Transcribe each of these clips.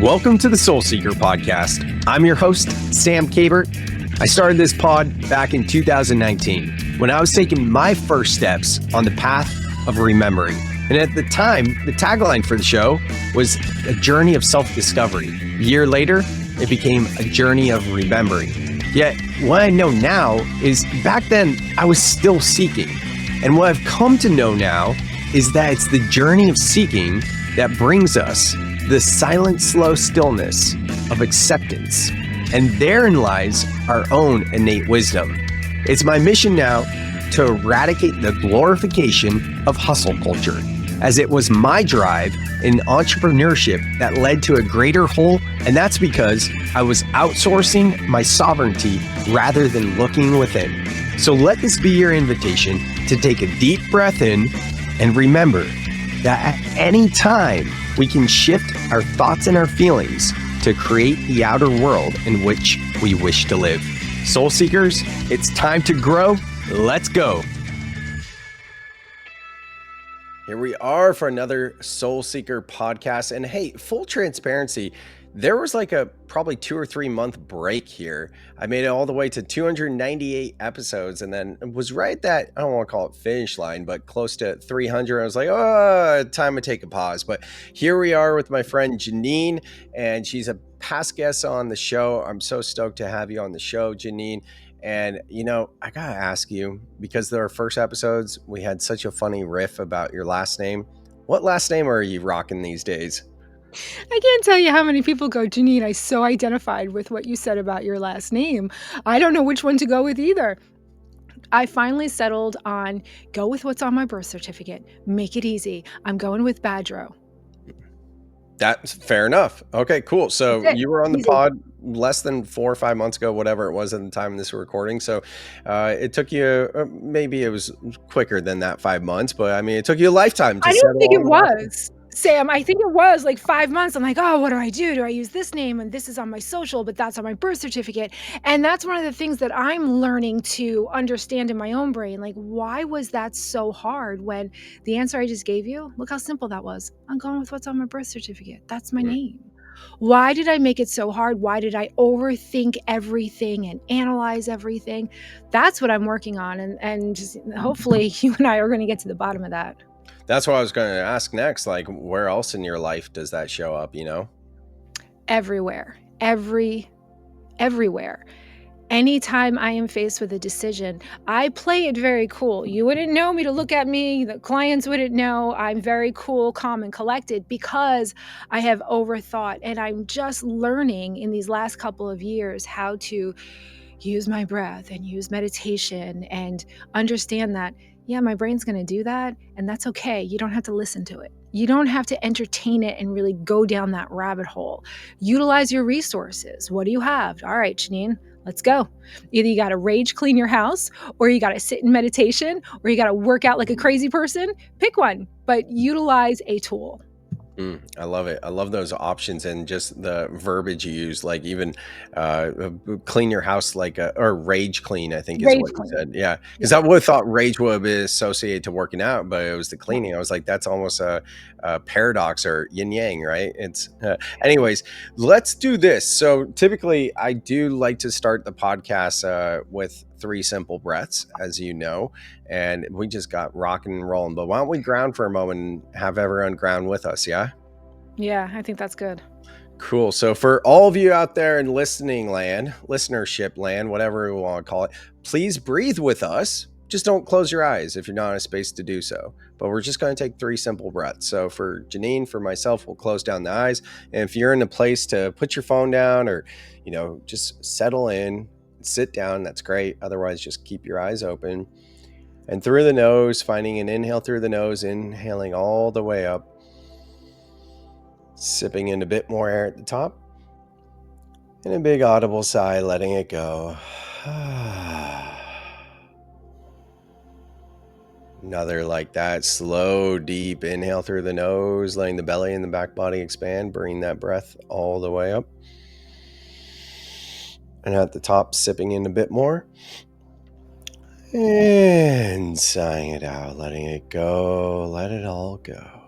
Welcome to the Soul Seeker Podcast. I'm your host, Sam Kabert. I started this pod back in 2019 when I was taking my first steps on the path of remembering. And at the time, the tagline for the show was a journey of self-discovery. A year later, it became a journey of remembering. Yet, what I know now is back then, I was still seeking. And what I've come to know now is that it's the journey of seeking that brings us the silent, slow stillness of acceptance. And therein lies our own innate wisdom. It's my mission now to eradicate the glorification of hustle culture, as it was my drive in entrepreneurship that led to a greater whole, and that's because I was outsourcing my sovereignty rather than looking within. So let this be your invitation to take a deep breath in and remember that at any time we can shift our thoughts and our feelings to create the outer world in which we wish to live. Soul Seekers, it's time to grow. Let's go. Here we are for another Soul Seeker podcast. And hey, full transparency, there was like a probably 2 or 3 month break here. I made it all the way to 298 episodes and then it was right that, I don't want to call it finish line, but close to 300. I was like, oh, time to take a pause. But here we are with my friend Jeanene, and she's a past guest on the show. I'm so stoked to have you on the show, Jeanene. And, you know, I got to ask you, because our first episodes, we had such a funny riff about your last name. What last name are you rocking these days? I can't tell you how many people go, Jeanene, I so identified with what you said about your last name. I don't know which one to go with either. I finally settled on go with what's on my birth certificate. Make it easy. I'm going with Badrow. That's fair enough. Okay, cool. So you were on the Easy. pod less than 4 or 5 months ago, whatever it was at the time of this recording. So it took you, maybe it was quicker than that 5 months, but I mean, it took you a lifetime to I settle don't think it on. was, Sam. I think it was like 5 months. I'm like, oh, what do I do? Do I use this name? And this is on my social, but that's on my birth certificate. And that's one of the things that I'm learning to understand in my own brain. Like, why was that so hard when the answer I just gave you, look how simple that was. I'm going with what's on my birth certificate. That's my name. Why did I make it so hard? Why did I overthink everything and analyze everything? That's what I'm working on. And just, hopefully you and I are going to get to the bottom of that. That's what I was going to ask next. Like, where else in your life does that show up, you know? Everywhere. Everywhere. Anytime I am faced with a decision, I play it very cool. You wouldn't know me to look at me. The clients wouldn't know. I'm very cool, calm, and collected because I have overthought. And I'm just learning in these last couple of years how to use my breath and use meditation and understand that, yeah, my brain's going to do that. And that's okay. You don't have to listen to it. You don't have to entertain it and really go down that rabbit hole. Utilize your resources. What do you have? All right, Jeanene, let's go. Either you got to rage clean your house, or you got to sit in meditation, or you got to work out like a crazy person. Pick one, but utilize a tool. I love it. I love those options and just the verbiage you use, like even clean your house like or rage clean, I think is what you said. Yeah. Because I would have thought rage would be associated to working out, but it was the cleaning. I was like, that's almost a paradox or yin yang, right? It's anyways, let's do this. So typically I do like to start the podcast with 3 simple breaths, as you know, and we just got rocking and rolling. But why don't we ground for a moment and have everyone ground with us? Yeah. Yeah, I think that's good. Cool. So for all of you out there in listening land, listenership land, whatever we want to call it, please breathe with us. Just don't close your eyes if you're not in a space to do so. But we're just going to take 3 simple breaths. So for Jeanene, for myself, we'll close down the eyes. And if you're in a place to put your phone down or, you know, just settle in, sit down, that's great. Otherwise, just keep your eyes open. And through the nose, finding an inhale through the nose, inhaling all the way up. Sipping in a bit more air at the top. And a big audible sigh, letting it go. Another like that. Slow, deep inhale through the nose, letting the belly and the back body expand. Bring that breath all the way up. And at the top, sipping in a bit more. And sighing it out, letting it go. Let it all go.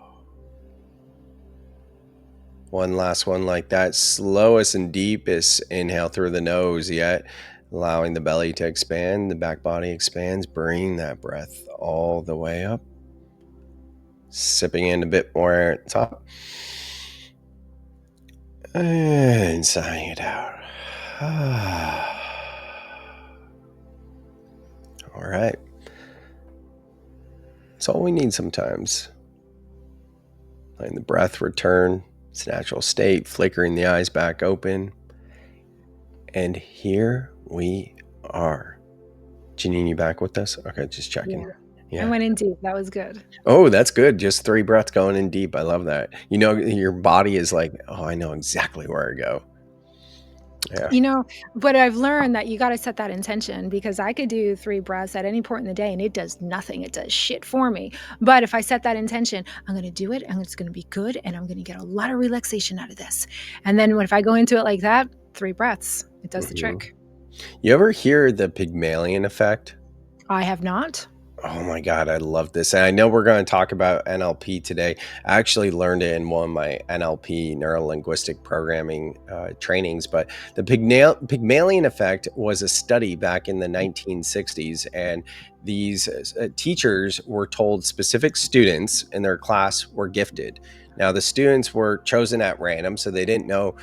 One last one like that. Slowest and deepest inhale through the nose, yet allowing the belly to expand, the back body expands. Bring that breath all the way up. Sipping in a bit more air at the top. And sighing it out. All right. It's all we need sometimes. Letting the breath return its natural state, flickering the eyes back open. And here we are. Jeanene, you back with us? Okay, just checking. Yeah. I went in deep. That was good. Oh, that's good. Just 3 breaths going in deep. I love that. You know, your body is like, oh, I know exactly where to go. Yeah. You know, but I've learned that you got to set that intention, because I could do 3 breaths at any point in the day and it does nothing. It does shit for me. But if I set that intention, I'm going to do it and it's going to be good and I'm going to get a lot of relaxation out of this. And then if I go into it like that, 3 breaths, it does the trick. You ever hear the Pygmalion effect? I have not. Oh my God, I love this. And I know we're going to talk about NLP today. I actually learned it in one of my NLP, neuro-linguistic programming trainings. But the Pygmalion effect was a study back in the 1960s. And these teachers were told specific students in their class were gifted. Now the students were chosen at random, so they didn't know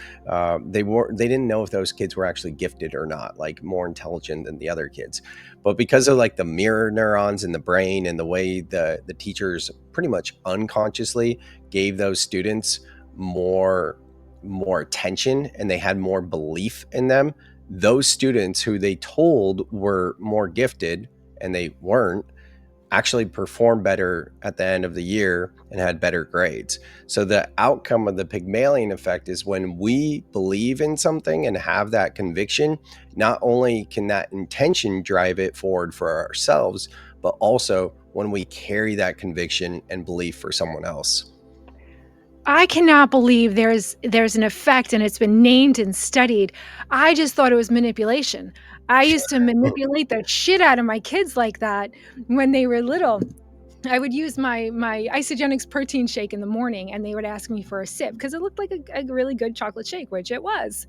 they didn't know if those kids were actually gifted or not, like more intelligent than the other kids. But because of like the mirror neurons in the brain and the way the teachers pretty much unconsciously gave those students more attention and they had more belief in them, those students who they told were more gifted and they weren't, actually performed better at the end of the year and had better grades. So the outcome of the Pygmalion effect is when we believe in something and have that conviction, not only can that intention drive it forward for ourselves, but also when we carry that conviction and belief for someone else. I cannot believe there's an effect and it's been named and studied. I just thought it was manipulation. I used to manipulate the shit out of my kids like that when they were little. I would use my Isogenics protein shake in the morning and they would ask me for a sip because it looked like a really good chocolate shake, which it was.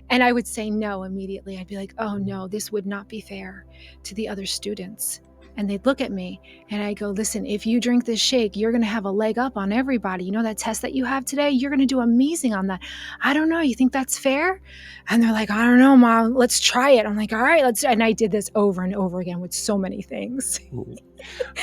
And I would say no immediately. I'd be like, oh no, this would not be fair to the other students. And they'd look at me and I go, listen, if you drink this shake, you're going to have a leg up on everybody. You know that test that you have today? You're going to do amazing on that. I don't know. You think that's fair? And they're like, I don't know, Mom. Let's try it. I'm like, all right, let's. And I did this over and over again with so many things.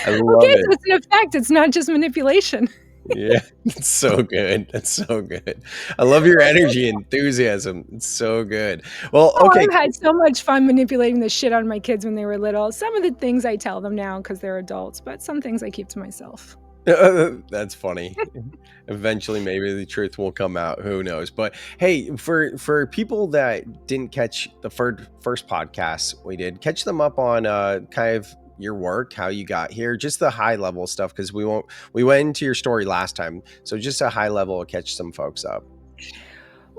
I love it. So it's an effect. It's not just manipulation. Yeah, it's so good. That's so good. I love your energy and enthusiasm. It's so good. Well, okay. I've had so much fun manipulating the shit out of my kids when they were little. Some of the things I tell them now because they're adults, but some things I keep to myself. That's funny. Eventually, maybe the truth will come out. Who knows? But hey, for people that didn't catch the first podcast we did, catch them up on kind of your work, how you got here, just the high level stuff, because we went into your story last time. So just a high level will catch some folks up.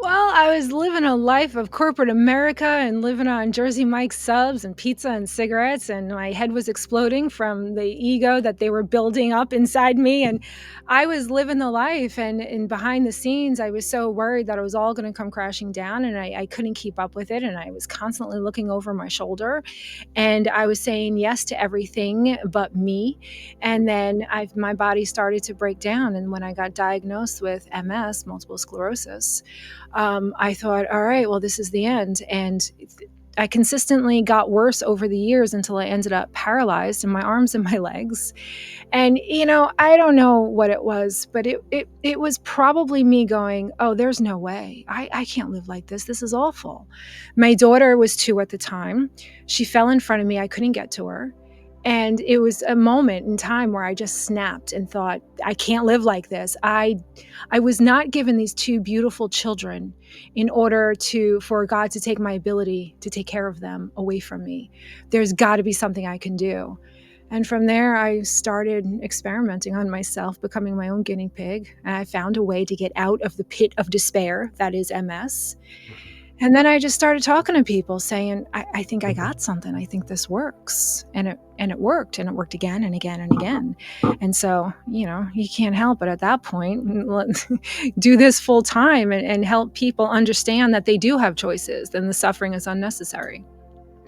Well, I was living a life of corporate America and living on Jersey Mike's subs and pizza and cigarettes, and my head was exploding from the ego that they were building up inside me. And I was living the life, and behind the scenes, I was so worried that it was all going to come crashing down, and I couldn't keep up with it. And I was constantly looking over my shoulder, and I was saying yes to everything but me. And then my body started to break down. And when I got diagnosed with MS, multiple sclerosis, I thought, all right, well, this is the end. And I consistently got worse over the years until I ended up paralyzed in my arms and my legs. And, I don't know what it was, but it was probably me going, oh, there's no way. I can't live like this. This is awful. My daughter was 2 at the time. She fell in front of me. I couldn't get to her. And it was a moment in time where I just snapped and thought, I can't live like this. I was not given these 2 beautiful children in order for God to take my ability to take care of them away from me. There's got to be something I can do. And from there, I started experimenting on myself, becoming my own guinea pig. And I found a way to get out of the pit of despair that is MS. And then I just started talking to people saying, I think I got something. I think this works. And it worked, and it worked again and again and again. And so, you can't help but at that point do this full time and help people understand that they do have choices and the suffering is unnecessary.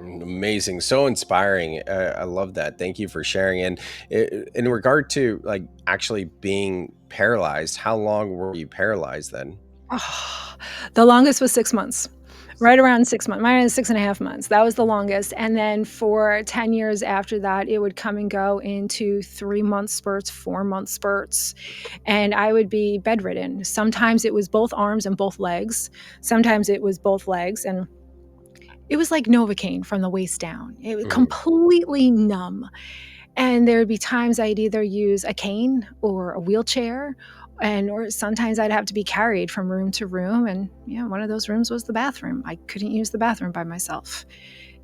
Amazing. So inspiring. I love that. Thank you for sharing. And in regard to like actually being paralyzed, how long were you paralyzed then? Oh, the longest was 6 months. Right around 6 months, mine is 6.5 months. That was the longest. And then for 10 years after that, it would come and go into 3 month spurts, 4 month spurts. And I would be bedridden. Sometimes it was both arms and both legs. Sometimes it was both legs. And it was like Novocaine from the waist down. It was Mhm. completely numb. And there would be times I'd either use a cane or a wheelchair, or sometimes I'd have to be carried from room to room, and, one of those rooms was the bathroom. I couldn't use the bathroom by myself.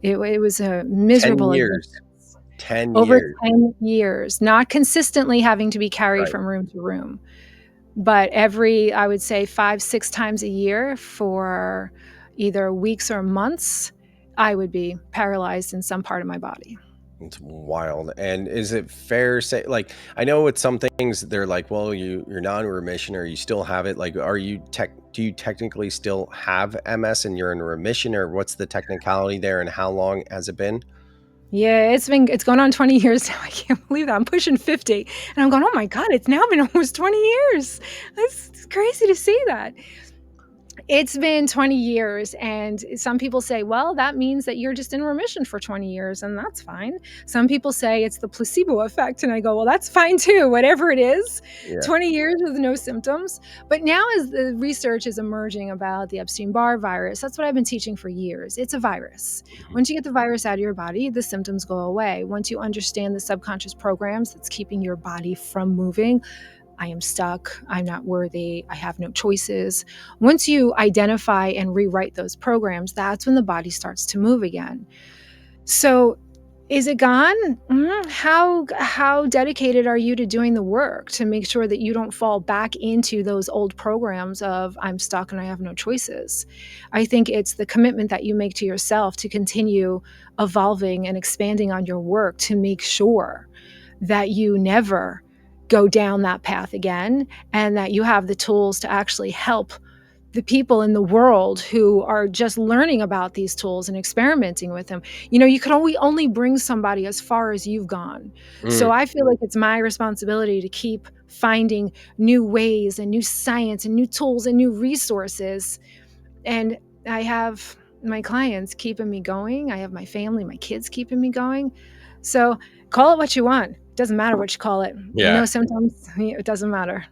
It was a 10 miserable years. existence. 10 Over years. 10 years, not consistently having to be carried Right. from room to room, but every, I would say, 5, 6 times a year for either weeks or months, I would be paralyzed in some part of my body. It's wild. And is it fair say like I know with some things they're like, well, you're not in remission or you still have it. Like, are you do you technically still have MS and you're in remission, or what's the technicality there and how long has it been? Yeah, it's going on 20 years now. I can't believe that. I'm pushing 50, and I'm going, "Oh my god, it's now been almost 20 years." That's crazy to see that. It's been 20 years, and some people say, "Well, that means that you're just in remission for 20 years, and that's fine." Some people say it's the placebo effect, and I go, "Well, that's fine too, whatever it is." Yeah. 20 years with no symptoms. But now as the research is emerging about the Epstein-Barr virus, that's what I've been teaching for years. It's a virus. Mhm. Once you get the virus out of your body, the symptoms go away. Once you understand the subconscious programs that's keeping your body from moving, I am stuck, I'm not worthy, I have no choices. Once you identify and rewrite those programs, that's when the body starts to move again. So, is it gone? How dedicated are you to doing the work to make sure that you don't fall back into those old programs of I'm stuck and I have no choices? I think it's the commitment that you make to yourself to continue evolving and expanding on your work to make sure that you never go down that path again, and that you have the tools to actually help the people in the world who are just learning about these tools and experimenting with them. You can only bring somebody as far as you've gone. So Mm. I feel like it's my responsibility to keep finding new ways and new science and new tools and new resources. And I have my clients keeping me going. I have my family, my kids keeping me going. So call it what you want. Doesn't matter what you call it. Yeah. No symptoms. It doesn't matter.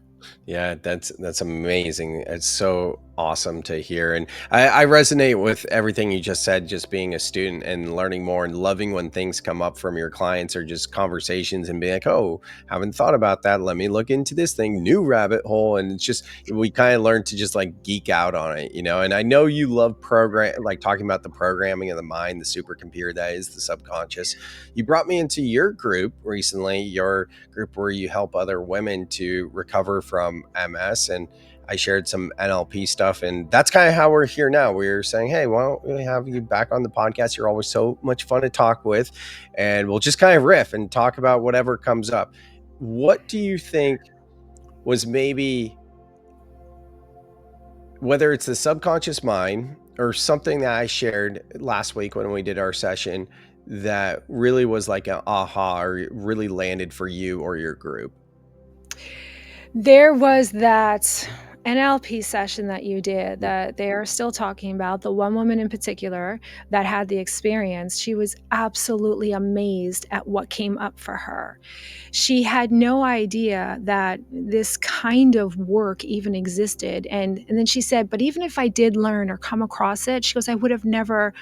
Yeah, that's amazing. It's so awesome to hear, and I resonate with everything you just said. Just being a student and learning more, and loving when things come up from your clients or just conversations, and being like, "Oh, haven't thought about that. Let me look into this thing, new rabbit hole." And it's just we kind of learn to just like geek out on it, you know. And I know you love like talking about the programming of the mind, the supercomputer that is the subconscious. You brought me into your group recently, your group where you help other women to recover from MS. And I shared some NLP stuff. And that's kind of how we're here now. We're saying, hey, why don't we have you back on the podcast? You're always so much fun to talk with. And we'll just kind of riff and talk about whatever comes up. What do you think was maybe, whether it's the subconscious mind or something that I shared last week when we did our session, that really was like an aha or it really landed for you or your group? There was that NLP session that you did that they are still talking about. The one woman in particular that had the experience, she was absolutely amazed at what came up for her. She had no idea that this kind of work even existed. And then she said, but even if I did learn or come across it, she goes, I would have never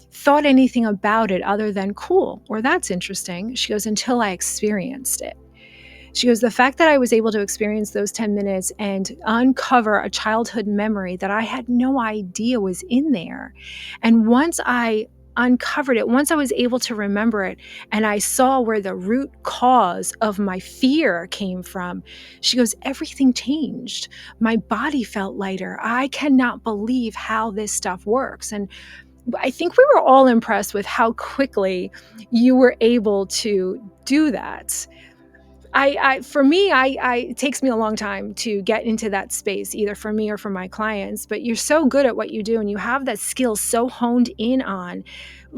thought anything about it other than cool or that's interesting. She goes, until I experienced it. She goes, the fact that I was able to experience those 10 minutes and uncover a childhood memory that I had no idea was in there. And once I uncovered it, once I was able to remember it and I saw where the root cause of my fear came from, she goes, everything changed. My body felt lighter. I cannot believe how this stuff works. And I think we were all impressed with how quickly you were able to do that. For me, it takes me a long time to get into that space, either for me or for my clients, but you're so good at what you do and you have that skill so honed in on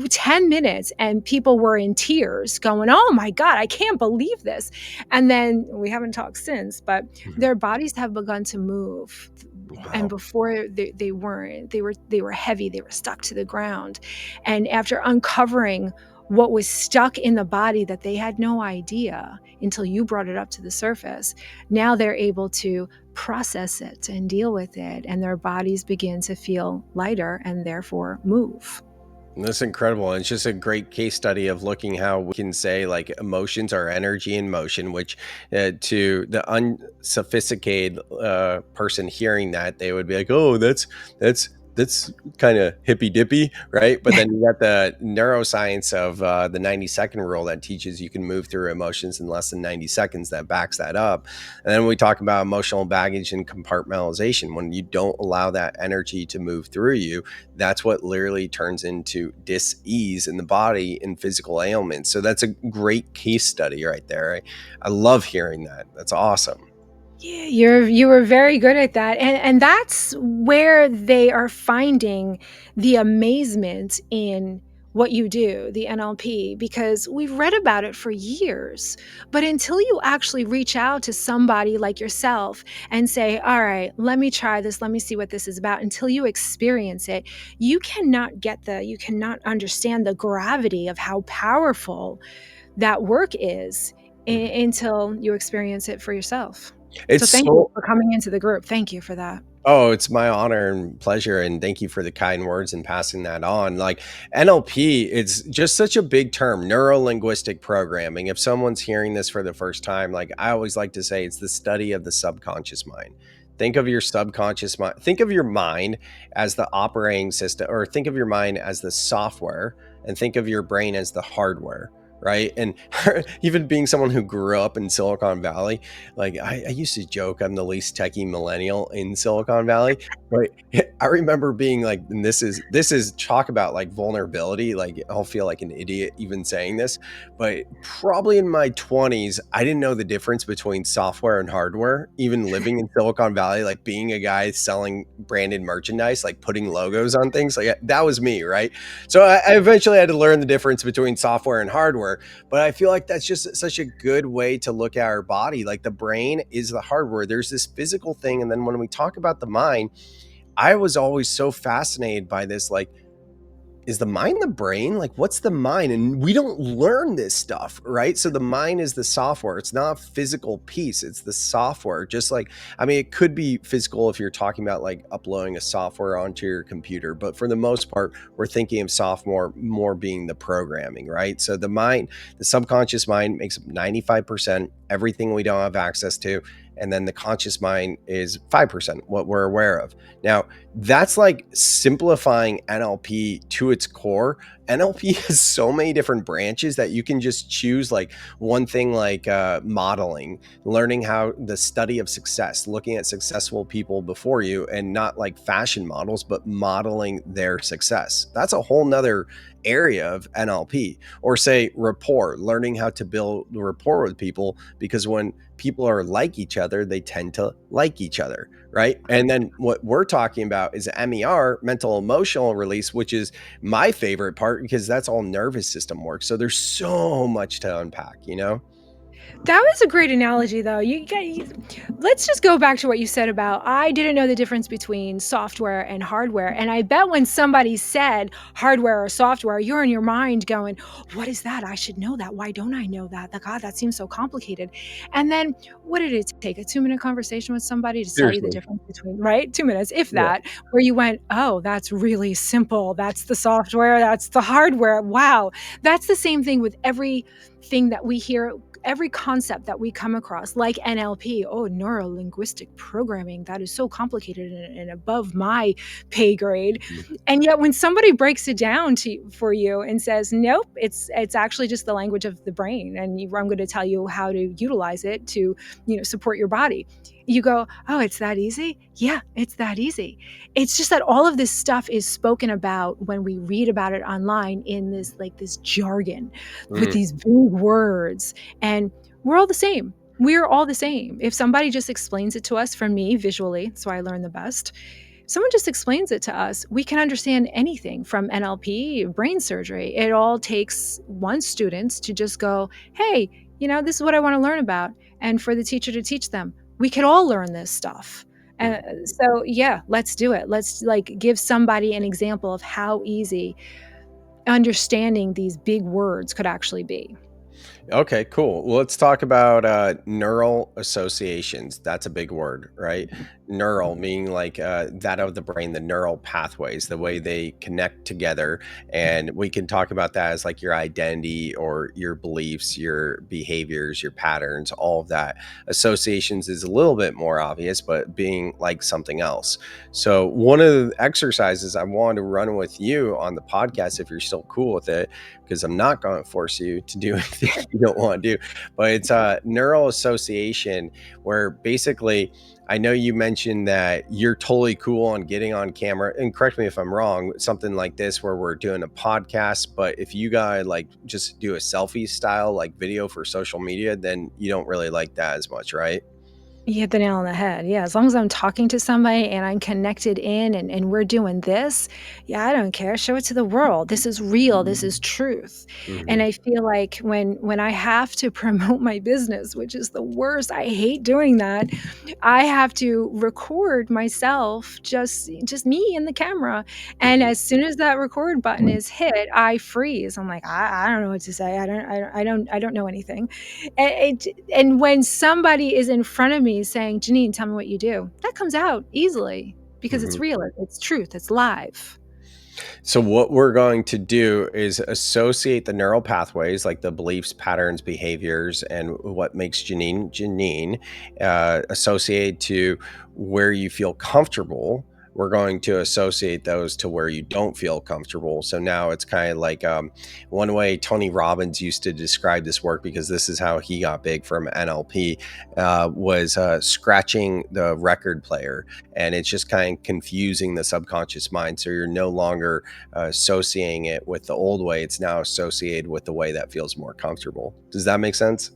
10 minutes and people were in tears going, oh my God, I can't believe this. And then we haven't talked since, but their bodies have begun to move. Wow. And before they weren't, they were heavy, they were stuck to the ground. And after uncovering what was stuck in the body that they had no idea until you brought it up to the surface, now they're able to process it and deal with it, and their bodies begin to feel lighter and therefore move. That's incredible. And it's just a great case study of looking how we can say like emotions are energy in motion, which to the unsophisticated person hearing that, they would be like, oh, that's kind of hippy dippy, right? But then you got the neuroscience of the 90-second rule that teaches you can move through emotions in less than 90 seconds that backs that up. And then we talk about emotional baggage and compartmentalization. When you don't allow that energy to move through you, that's what literally turns into dis-ease in the body and physical ailments. So that's a great case study right there. I love hearing that. That's awesome. Yeah, you were very good at that. And that's where they are finding the amazement in what you do, the NLP, because we've read about it for years. But until you actually reach out to somebody like yourself and say, all right, let me try this, let me see what this is about, until you experience it, you cannot understand the gravity of how powerful that work is until you experience it for yourself. So It's thank you so for coming into the group. Thank you for that. Oh, it's my honor and pleasure. And thank you for the kind words and passing that on. Like NLP, it's just such a big term, neuro linguistic programming. If someone's hearing this for the first time, like I always like to say, it's the study of the subconscious mind. Think of your subconscious mind, think of your mind as the operating system, or think of your mind as the software, and think of your brain as the hardware. Right. And even being someone who grew up in Silicon Valley, like I used to joke I'm the least techie millennial in Silicon Valley. But I remember being like, and this is talk about like vulnerability. Like I'll feel like an idiot even saying this, but probably in my 20s, I didn't know the difference between software and hardware, even living in Silicon Valley, like being a guy selling branded merchandise, like putting logos on things. Like that was me, right? So I eventually had to learn the difference between software and hardware. But I feel like that's just such a good way to look at our body. Like the brain is the hardware. There's this physical thing. And then when we talk about the mind, I was always so fascinated by this, like, is the mind the brain? Like, what's the mind? And we don't learn this stuff, right? So the mind is the software. It's not a physical piece. It's the software. Just like, I mean, it could be physical if you're talking about like uploading a software onto your computer, but for the most part, we're thinking of software more being the programming, right? So the mind, the subconscious mind makes up 95%, everything we don't have access to. And then the conscious mind is 5%, what we're aware of. Now, that's like simplifying NLP to its core. NLP has so many different branches that you can just choose like one thing, like modeling, learning how the study of success, looking at successful people before you, and not like fashion models, but modeling their success. That's a whole nother area of NLP. Or say rapport, learning how to build rapport with people, because when people are like each other, they tend to like each other, right? And then what we're talking about is MER, mental emotional release, which is my favorite part because that's all nervous system work. So there's so much to unpack, you know? That was a great analogy, though. Let's just go back to what you said about I didn't know the difference between software and hardware. And I bet when somebody said hardware or software, you're in your mind going, what is that? I should know that. Why don't I know that? God, that seems so complicated. And then what did it take? A 2-minute conversation with somebody to tell you the Seriously. difference between, right? 2 minutes, if Yeah. that, where you went, oh, that's really simple. That's the software. That's the hardware. Wow. That's the same thing with everything that we hear every concept that we come across, like NLP, oh, neuro linguistic programming, that is so complicated and above my pay grade. And yet when somebody breaks it down for you and says, nope, it's actually just the language of the brain, and I'm going to tell you how to utilize it to, support your body. You go, oh, it's that easy? Yeah, it's that easy. It's just that all of this stuff is spoken about when we read about it online in this jargon with these big words, and we're all the same. We're all the same. If somebody just explains it to us, from me visually, so I learn the best, someone just explains it to us, we can understand anything from NLP, brain surgery. It all takes one student to just go, hey, this is what I want to learn about, and for the teacher to teach them. We could all learn this stuff. So yeah, let's do it. Let's give somebody an example of how easy understanding these big words could actually be. Okay, cool. Well, let's talk about neural associations. That's a big word, right? Neural meaning that of the brain, the neural pathways, the way they connect together. And we can talk about that as like your identity or your beliefs, your behaviors, your patterns, all of that. Associations is a little bit more obvious, but being like something else. So one of the exercises I wanted to run with you on the podcast, if you're still cool with it, because I'm not going to force you to do anything you don't want to do, but it's a neural association where basically, I know you mentioned that you're totally cool on getting on camera, and correct me if I'm wrong, something like this where we're doing a podcast, but if you guys just do a selfie style video for social media, then you don't really like that as much, right? You hit the nail on the head. Yeah, as long as I'm talking to somebody and I'm connected in, and we're doing this, yeah, I don't care. Show it to the world. This is real. This is truth. And Hmm. I feel like when I have to promote my business, which is the worst, I hate doing that. I have to record myself, just me in the camera. And Hmm. as soon as that record button is hit, I freeze. I'm like, I don't know what to say. I don't know anything. And when somebody is in front of me saying, Jeanene, tell me what you do, that comes out easily because it's Hmm. real. It's truth. It's live. So what we're going to do is associate the neural pathways, like the beliefs, patterns, behaviors, and what makes Jeanene, associate to where you feel comfortable. We're going to associate those to where you don't feel comfortable. So now it's kind of like one way Tony Robbins used to describe this work, because this is how he got big from NLP, was scratching the record player. And it's just kind of confusing the subconscious mind. So you're no longer associating it with the old way. It's now associated with the way that feels more comfortable. Does that make sense?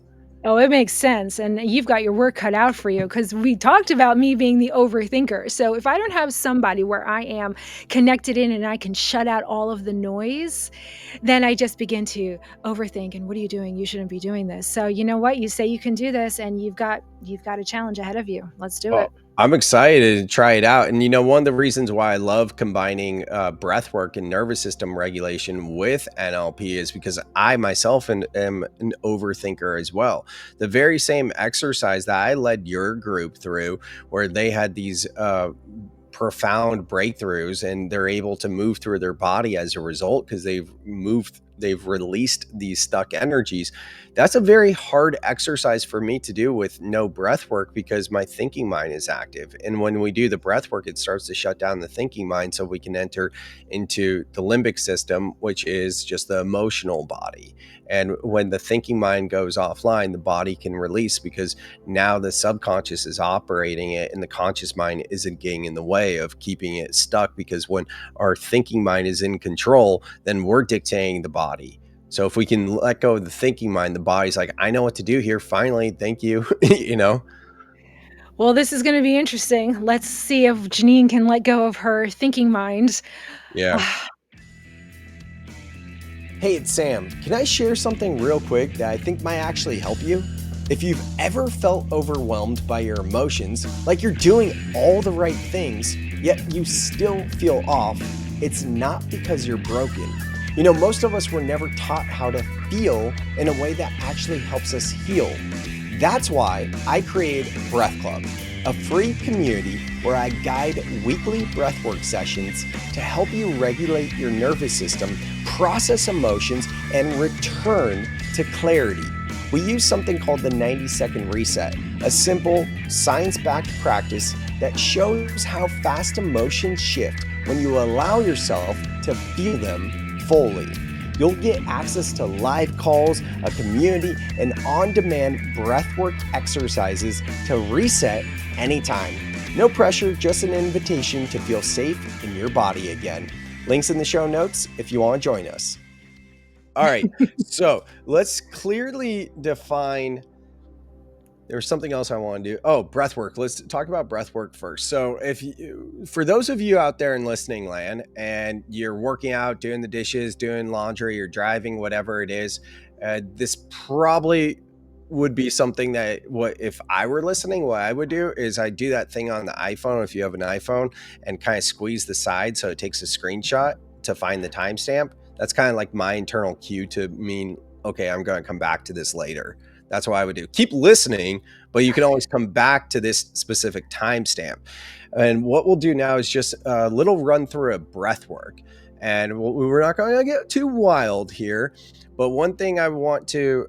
Oh, it makes sense. And you've got your work cut out for you, because we talked about me being the overthinker. So if I don't have somebody where I am connected in and I can shut out all of the noise, then I just begin to overthink. And what are you doing? You shouldn't be doing this. So you know what? You say you can do this, and you've got a challenge ahead of you. Let's do it. Well, I'm excited to try it out. And one of the reasons why I love combining breath work and nervous system regulation with NLP is because I myself am an overthinker as well. The very same exercise that I led your group through, where they had these profound breakthroughs and they're able to move through their body as a result because they've released these stuck energies. That's a very hard exercise for me to do with no breath work, because my thinking mind is active. And when we do the breath work, it starts to shut down the thinking mind so we can enter into the limbic system, which is just the emotional body. And when the thinking mind goes offline, the body can release, because now the subconscious is operating it and the conscious mind isn't getting in the way of keeping it stuck. Because when our thinking mind is in control, then we're dictating the body. So if we can let go of the thinking mind, the body's like, I know what to do here. Finally, thank you. Well, this is going to be interesting. Let's see if Jeanene can let go of her thinking mind. Yeah. Hey, it's Sam. Can I share something real quick that I think might actually help you? If you've ever felt overwhelmed by your emotions, like you're doing all the right things, yet you still feel off, it's not because you're broken. Most of us were never taught how to feel in a way that actually helps us heal. That's why I created Breath Club. a free community where I guide weekly breathwork sessions to help you regulate your nervous system, process emotions, and return to clarity. We use something called the 90-second reset, a simple, science-backed practice that shows how fast emotions shift when you allow yourself to feel them fully. You'll get access to live calls, a community, and on-demand breathwork exercises to reset anytime. No pressure, just an invitation to feel safe in your body again. Links in the show notes if you want to join us. All right, so let's clearly define. There's something else I want to do. Oh, breath work. Let's talk about breath work first. So for those of you out there in listening land and you're working out, doing the dishes, doing laundry, or driving, whatever it is, this probably would be something that if I were listening, what I would do is I do that thing on the iPhone, if you have an iPhone, and kind of squeeze the side so it takes a screenshot to find the timestamp. That's kind of like my internal cue to mean, okay, I'm going to come back to this later. That's what I would do. Keep listening, but you can always come back to this specific timestamp. And what we'll do now is just a little run through of breath work. And we're not going to get too wild here, but one thing I want to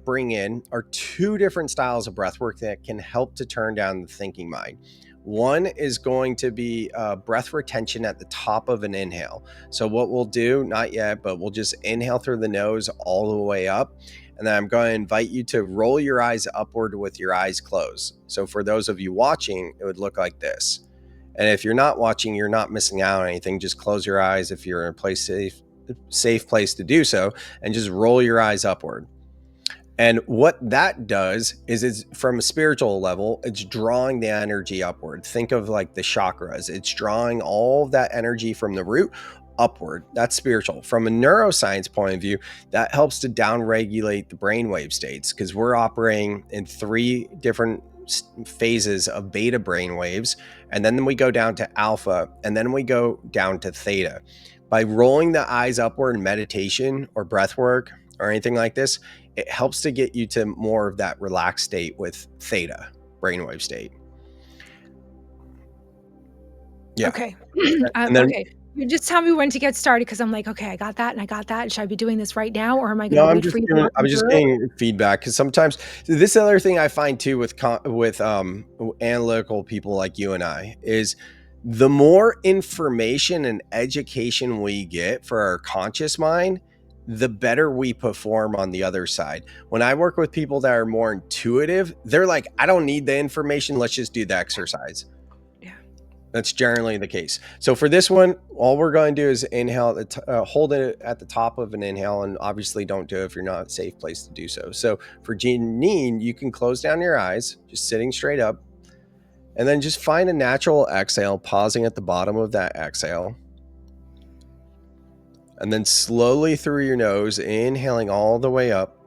bring in are two different styles of breath work that can help to turn down the thinking mind. One is going to be breath retention at the top of an inhale. So what we'll do, not yet, but we'll just inhale through the nose all the way up. And then I'm going to invite you to roll your eyes upward with your eyes closed. So for those of you watching, it would look like this. And if you're not watching, you're not missing out on anything. Just close your eyes if you're in a safe place to do so, and just roll your eyes upward. And what that does is it's from a spiritual level, it's drawing the energy upward. Think of like the chakras. It's drawing all of that energy from the root upward. That's spiritual. From a neuroscience point of view, that helps to downregulate the brainwave states because we're operating in 3 different phases of beta brainwaves. And then we go down to alpha, and then we go down to theta. By rolling the eyes upward in meditation or breath work or anything like this, it helps to get you to more of that relaxed state with theta brainwave state. Yeah. Okay. And then, okay. You just tell me when to get started because I'm like, okay, I got that and I got that. Should I be doing this right now, or am I going to wait for you to walk I me was just through it? getting feedback because sometimes this other thing I find too with analytical people like you and I is the more information and education we get for our conscious mind, the better we perform on the other side. When I work with people that are more intuitive, they're like, I don't need the information. Let's just do the exercise. Yeah. That's generally the case. So for this one, all we're going to do is inhale, hold it at the top of an inhale, and obviously don't do it if you're not a safe place to do so. So for Jeanene, you can close down your eyes, just sitting straight up, and then just find a natural exhale, pausing at the bottom of that exhale. And then slowly through your nose, inhaling all the way up,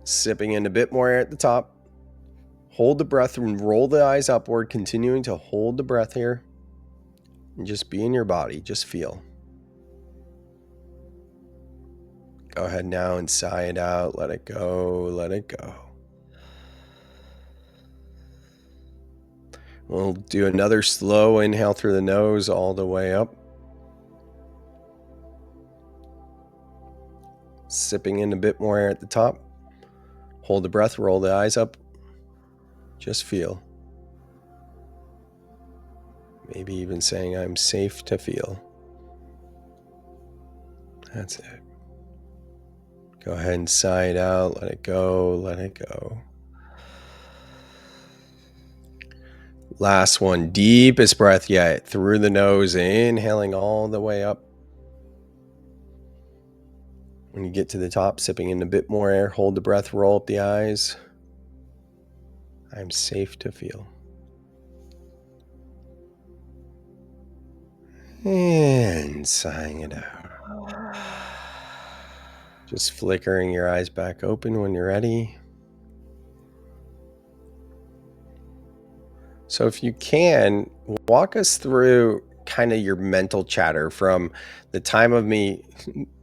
sipping in a bit more air at the top. Hold the breath and roll the eyes upward, continuing to hold the breath here. And just be in your body, just feel. Go ahead now and sigh it out, let it go, let it go. We'll do another slow inhale through the nose all the way up. Sipping in a bit more air at the top. Hold the breath, roll the eyes up. Just feel. Maybe even saying, I'm safe to feel. That's it. Go ahead and sigh it out. Let it go. Let it go. Last one. Deepest breath yet. Through the nose. Inhaling all the way up. When you get to the top, sipping in a bit more air. Hold the breath. Roll up the eyes. I'm safe to feel. And sighing it out. Just flickering your eyes back open when you're ready. So if you can, walk us through kind of your mental chatter from the time of me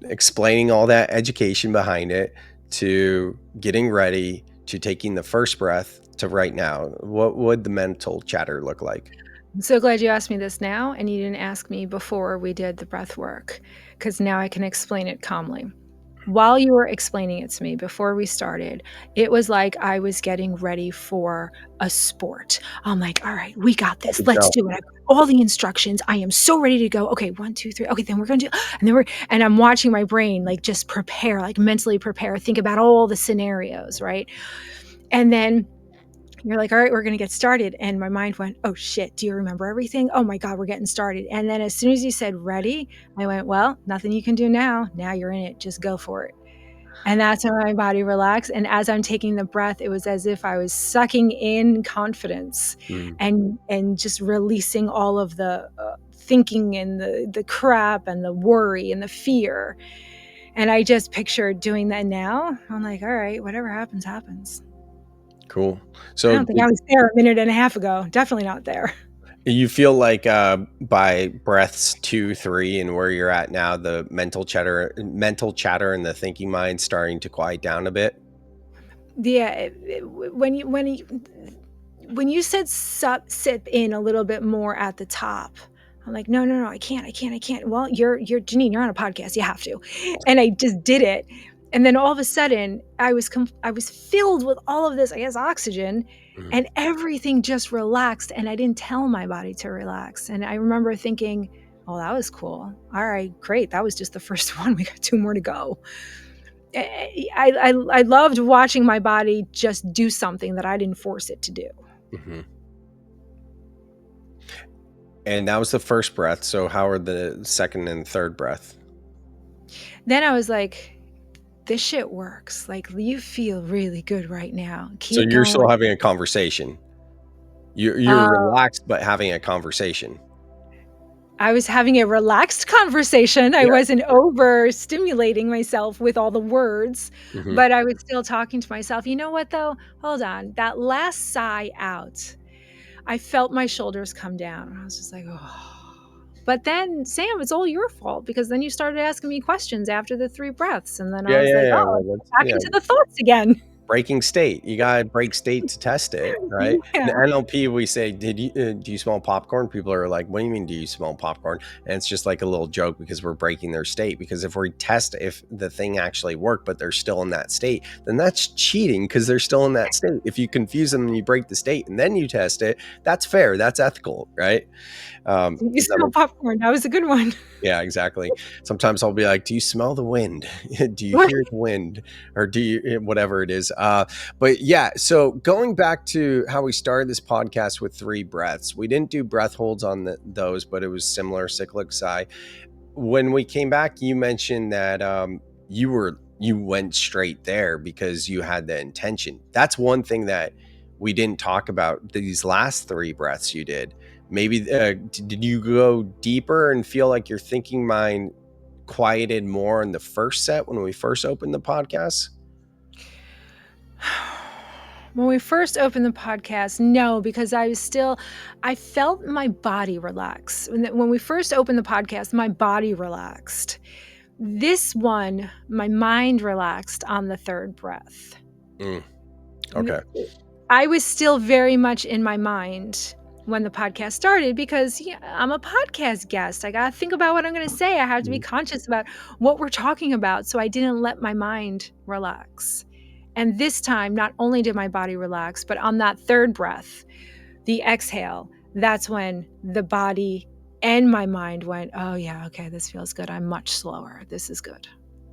explaining all that education behind it to getting ready to taking the first breath to right now, what would the mental chatter look like? I'm so glad you asked me this now and you didn't ask me before we did the breath work, because now I can explain it calmly. While you were explaining it to me before we started, it was like I was getting ready for a sport. I'm like, all right, we got I this. could Let's tell. do it. I got all the instructions. I am so ready to go. Okay, 1, 2, 3. Okay, then we're gonna do, and then and I'm watching my brain like just prepare, like mentally prepare, think about all the scenarios, right? And then you're like, all right, we're going to get started. And my mind went, oh shit, do you remember everything? Oh my God, we're getting started. And then as soon as you said ready, I went, well, nothing you can do now. Now you're in it. Just go for it. And that's when my body relaxed. And as I'm taking the breath, it was as if I was sucking in confidence Mm, and just releasing all of the thinking and the crap and the worry and the fear. And I just pictured doing that now. I'm like, all right, whatever happens, happens. cool. I So don't think I was there a minute and a half ago. Definitely not there. you feel like by breaths 2, 3, and where you're at now, the mental chatter, and the thinking mind starting to quiet down a bit. Yeah, when you said sip in a little bit more at the top, I'm like, no, no, no, I can't. Well, you're Jeanene, you're on a podcast, you have to, and I just did it, and then all of a sudden, I was filled with all of this, I guess, oxygen, Mhm. and everything just relaxed, and I didn't tell my body to relax, and I remember thinking, oh, that was cool. All right, great, that was just the first one. We got 2 more to go. I loved watching my body just do something that I didn't force it to do. Mhm. And that was the first breath. So how are the second and third breath? Then I was like, this shit works. Like, you feel really good right now. So Keep you're still going. having a conversation. You're Uh, relaxed, but having a conversation. I was having a relaxed conversation. I Yeah. wasn't overstimulating myself with all the words, Mhm. but I was still talking to myself. You know what, though? Hold on. That last sigh out, I felt my shoulders come down. I was just like, oh. But then, Sam, it's all your fault because then you started asking me questions after the 3 breaths. And then I Yeah, was yeah, like, yeah. oh, Well, let's that's get back into the thoughts again. breaking state. You gotta break state to test it, right? In Yeah. NLP, we say, do you smell popcorn?" People are like, "What do you mean, do you smell popcorn?" And it's just like a little joke because we're breaking their state. Because if we test if the thing actually worked, but they're still in that state, then that's cheating because they're still in that state. If you confuse them and you break the state and then you test it, that's fair. That's ethical, right? You Does that smell make popcorn. That was a good one. Yeah, exactly. Sometimes I'll be like, "Do you smell the wind? Do you hear the wind? Or do you whatever it is?" But yeah, so going back to how we started this podcast with 3 breaths, we didn't do breath holds on those, but it was similar cyclic sigh. When we came back, you mentioned that you went straight there because you had the intention. That's one thing that we didn't talk about these last 3 breaths you did. Maybe did you go deeper and feel like your thinking mind quieted more in the first set when we first opened the podcast? When we first opened the podcast, no, because I felt my body relax. When we first opened the podcast, my body relaxed. This one, my mind relaxed on the 3rd breath. Mm, N- okay. I was still very much in my mind when the podcast started because yeah, I'm a podcast guest. I got to think about what I'm going to say. I have to be Mhm. conscious about what we're talking about. So I didn't let my mind relax. And this time, not only did my body relax, but on that 3rd breath, the exhale, that's when the body and my mind went, oh, yeah, okay, this feels good. I'm much slower. This is good.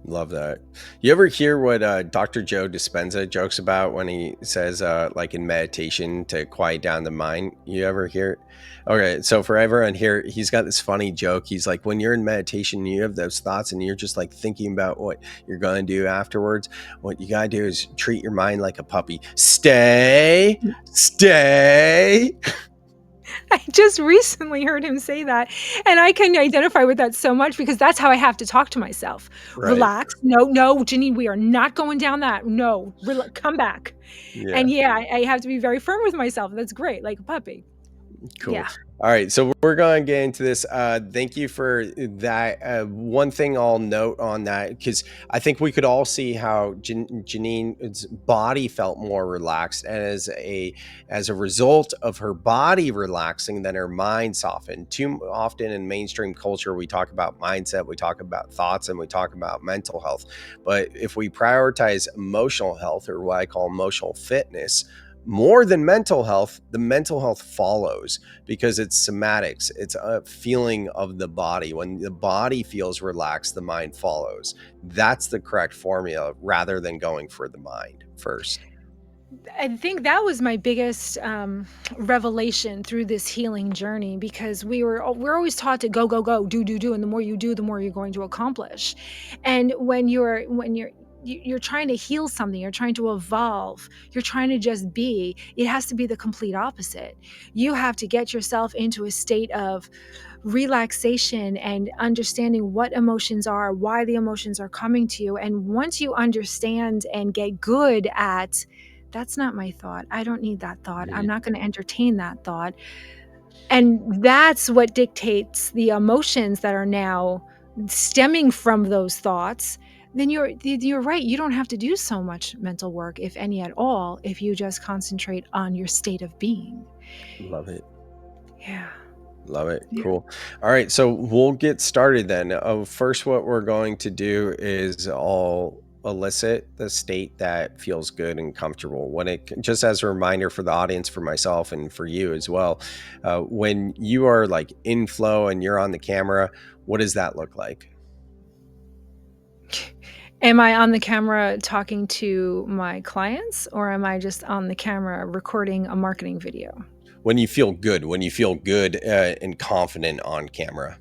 Love that. You ever hear what Dr. Joe Dispenza jokes about when he says, like in meditation, to quiet down the mind? You ever hear it? Okay, so for everyone here, he's got this funny joke. He's like, when you're in meditation, you have those thoughts and you're just like thinking about what you're going to do afterwards. What you got to do is treat your mind like a puppy. Stay, stay. I just recently heard him say that, and I can identify with that so much because that's how I have to talk to myself. Right. Relax. No, no, Jeanene, we are not going down that. No, come back. Yeah. And yeah, I have to be very firm with myself. That's great, like a puppy. Cool. Yeah. All right. So we're going to get into this. Thank you for that. One thing I'll note on that, because I think we could all see how Janine's body felt more relaxed. And as a result of her body relaxing, then her mind softened. Too often in mainstream culture, we talk about mindset, we talk about thoughts, and we talk about mental health. But if we prioritize emotional health, or what I call emotional fitness, more than mental health, the mental health follows, because it's somatics. It's a feeling of the body. When the body feels relaxed, the mind follows. That's the correct formula, rather than going for the mind first. I think that was my biggest revelation through this healing journey, because we're always taught to go, go, go, do, and the more you do, the more you're going to accomplish. And when you're trying to heal something, you're trying to evolve, you're trying to just be, it has to be the complete opposite. You have to get yourself into a state of relaxation and understanding what emotions are, why the emotions are coming to you. And once you understand and get good at, that's not my thought, I don't need that thought, I'm Mhm. not going to entertain that thought. And that's what dictates the emotions that are now stemming from those thoughts. Then you're right. You don't have to do so much mental work, if any at all, if you just concentrate on your state of being. Love it. Yeah. Love it. Yeah. Cool. All right. So we'll get started then. First, what we're going to do is I'll elicit the state that feels good and comfortable. Just as a reminder for the audience, for myself, and for you as well, when you are like in flow and you're on the camera, what does that look like? Am I on the camera talking to my clients, or am I just on the camera recording a marketing video? When you feel good and confident on camera.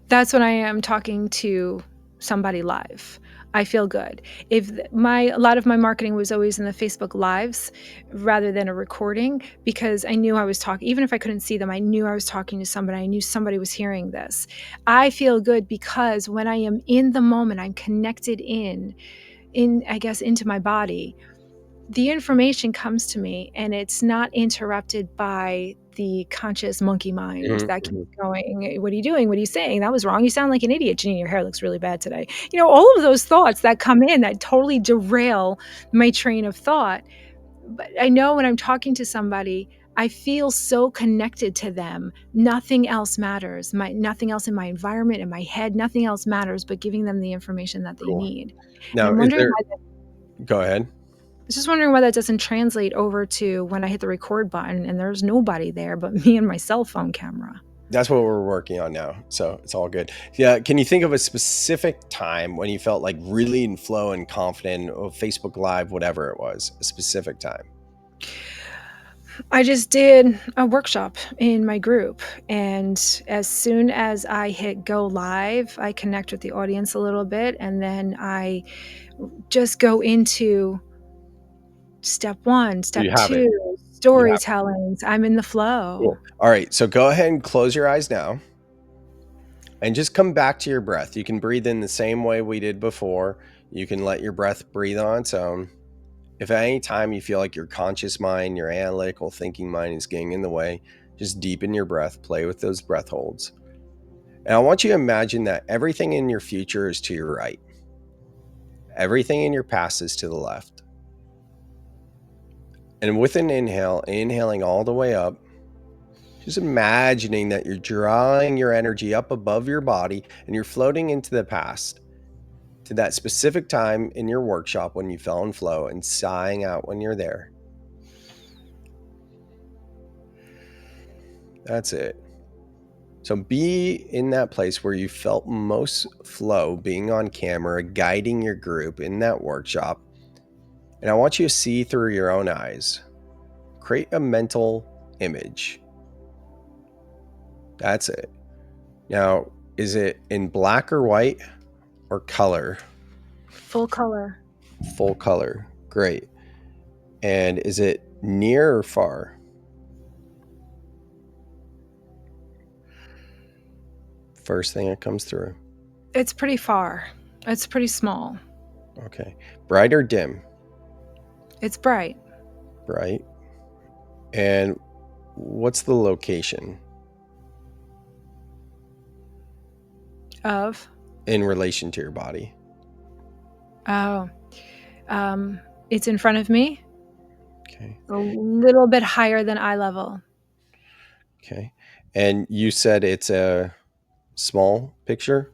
That's when I am talking to somebody live. I feel good. If a lot of my marketing was always in the Facebook Lives rather than a recording, because I knew I was talking, even if I couldn't see them, I knew I was talking to somebody. I knew somebody was hearing this. I feel good because when I am in the moment, I'm connected I guess, into my body. The information comes to me and it's not interrupted by the conscious monkey mind Mhm, that keeps mhm. going, "What are you doing? What are you saying? That was wrong. You sound like an idiot. Jeanine, your hair looks really bad today." All of those thoughts that come in that totally derail my train of thought. But I know when I'm talking to somebody, I feel so connected to them. Nothing else matters. Nothing else in my environment, in my head, nothing else matters but giving them the information that they Cool. need. And Now, I'm is wondering there? why Go ahead. was just wondering why that doesn't translate over to when I hit the record button and there's nobody there but me and my cell phone camera. That's what we're working on now. So it's all good. Yeah. Can you think of a specific time when you felt like really in flow and confident, or Facebook Live, whatever it was, a specific time? I just did a workshop in my group, and as soon as I hit go live, I connect with the audience a little bit, and then I just go into step 1, step You have it. 2, You have it. storytellings. I'm in the flow. Cool. All right. So go ahead and close your eyes now and just come back to your breath. You can breathe in the same way we did before. You can let your breath breathe on its own. If at any time you feel like your conscious mind, your analytical thinking mind is getting in the way, just deepen your breath, play with those breath holds. And I want you to imagine that everything in your future is to your right. Everything in your past is to the left. And with an inhale, inhaling all the way up, just imagining that you're drawing your energy up above your body and you're floating into the past, to that specific time in your workshop when you fell in flow, and sighing out when you're there. That's it. So be in that place where you felt most flow, being on camera, guiding your group in that workshop. And I want you to see through your own eyes. Create a mental image. That's it. Now, is it in black or white or color? Full color. Full color. Great. And is it near or far? First thing that comes through. It's pretty far. It's pretty small. Okay. Bright or dim? It's bright. Bright. And what's the location Of? in relation to your body? Oh, it's in front of me, Okay. a little bit higher than eye level. Okay. And you said it's a small picture?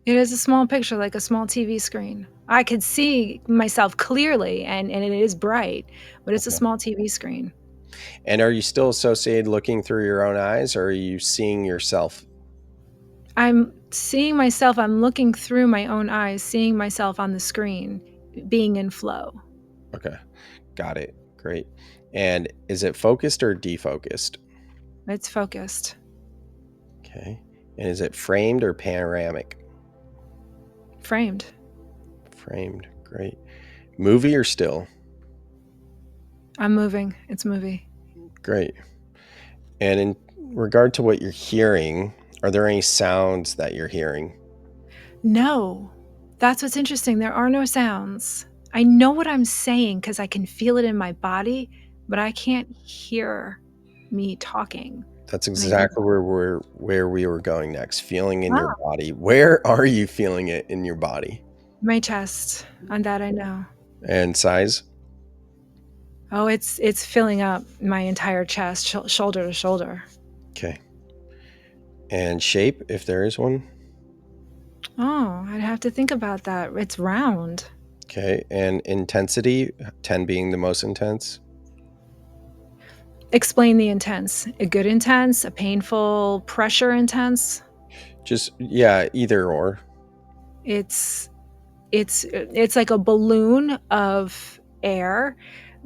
It is a small picture, like a small TV screen. I could see myself clearly, and it is bright, but it's a Okay. small TV screen. And are you still associated looking through your own eyes, or are you seeing yourself? I'm seeing myself, I'm looking through my own eyes, seeing myself on the screen, being in flow. Okay. Got it. Great. And is it focused or defocused? It's focused. Okay. And is it framed or panoramic? Framed. Framed. Great. Movie or still? I'm moving. It's movie. Great. And in regard to what you're hearing, are there any sounds that you're hearing? No, that's what's interesting. There are no sounds. I know what I'm saying because I can feel it in my body, but I can't hear me talking. That's And I think, exactly where we were going next. Feeling in your ah, body. Where are you feeling it in your body? my chest. On that I know. And size? Oh, it's filling up my entire chest, shoulder to shoulder. Okay. And shape, if there is one? Oh, I'd have to think about that. It's round. Okay. And intensity, 10 being the most intense? Explain the intense. A good intense, a painful pressure intense. Just, yeah, either or. It's like a balloon of air.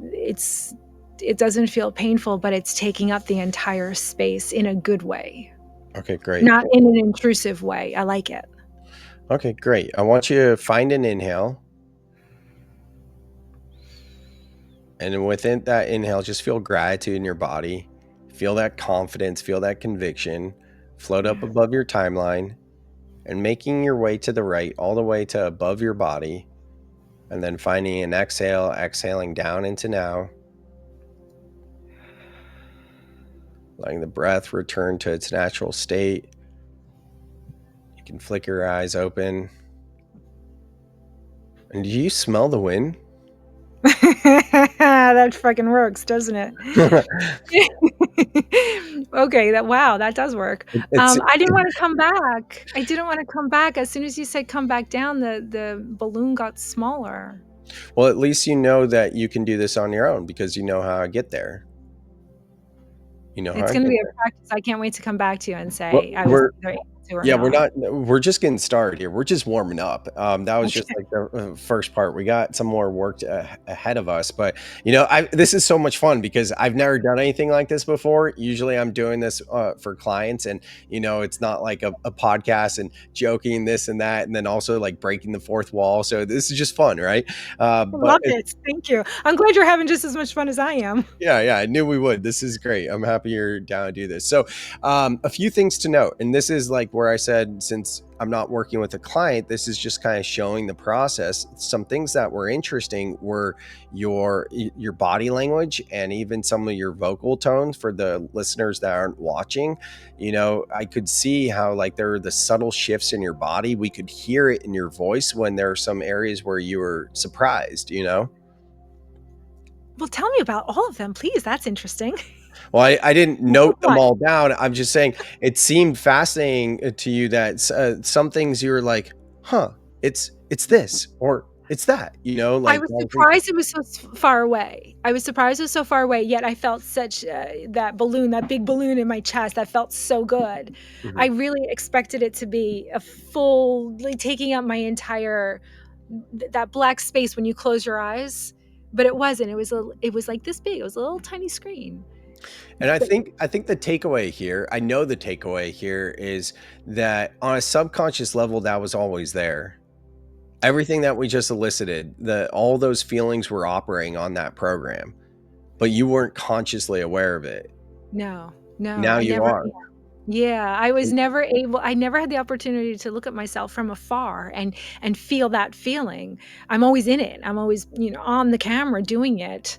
It doesn't feel painful, but it's taking up the entire space in a good way, Okay, great. not in an intrusive way. I like it. Okay, great. I want you to find an inhale. And within that inhale, just feel gratitude in your body. Feel that confidence, feel that conviction. Float up Yeah. above your timeline and making your way to the right, all the way to above your body. And then finding an exhale, exhaling down into now. Letting the breath return to its natural state. You can flick your eyes open. And do you smell the wind? That fucking works, doesn't it? Okay, that does work. It's I didn't wanna come back. I didn't wanna come back. As soon as you said come back down, the balloon got smaller. well, at least you know that you can do this on your own because you know how to get there. You know how It's to gonna get be a there. practice. I can't wait to come back to you and Well, say I was we're either able to or Yeah, not. we're just getting started here. We're just warming up. That was just Okay. like the first part. We got some more work ahead of us, but this is so much fun because I've never done anything like this before. Usually I'm doing this for clients, and it's not like a podcast and joking this and that, and then also like breaking the fourth wall. So this is just fun, right? I But love it. Thank you. I'm glad you're having just as much fun as I am. yeah, I knew we would. This is great. I'm happy you're down to do this. So, a few things to note, and this is like where I said, since I'm not working with a client, this is just kind of showing the process. Some things that were interesting were your body language and even some of your vocal tones for the listeners that aren't watching. I could see how like there are the subtle shifts in your body. We could hear it in your voice when there are some areas where you were surprised. Well, tell me about all of them, please. That's interesting. Well, I didn't Well, pick note them one. all down. I'm just saying it seemed fascinating to you that some things you were like, huh, it's this or it's that, I like was all the things. surprised it was so far away. I was surprised it was so far away, yet I felt such that balloon, that big balloon in my chest. That felt so good. I Mhm. really expected it to be a full, like, taking up my entire that black space when you close your eyes, but it wasn't. It was like this big. It was a little tiny screen. And I But think I think the takeaway here, I know the takeaway here is that on a subconscious level, that was always there. Everything that we just elicited, all those feelings were operating on that program, but you weren't consciously aware of it. no, no, Now I you never. are. Yeah, I was never able. I never had the opportunity to look at myself from afar and feel that feeling. I'm always in it. I'm always, on the camera doing it.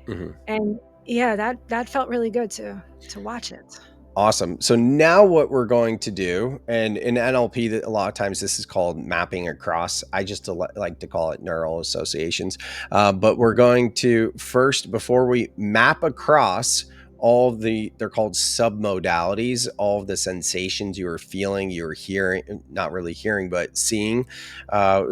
Mhm. And Yeah, that felt really good to watch it. Awesome. So now what we're going to do, and in NLP, that a lot of times this is called mapping across. I just like to call it neural associations. But we're going to first, before we map across they're called submodalities, all of the sensations you were feeling, you were hearing, not really hearing, but seeing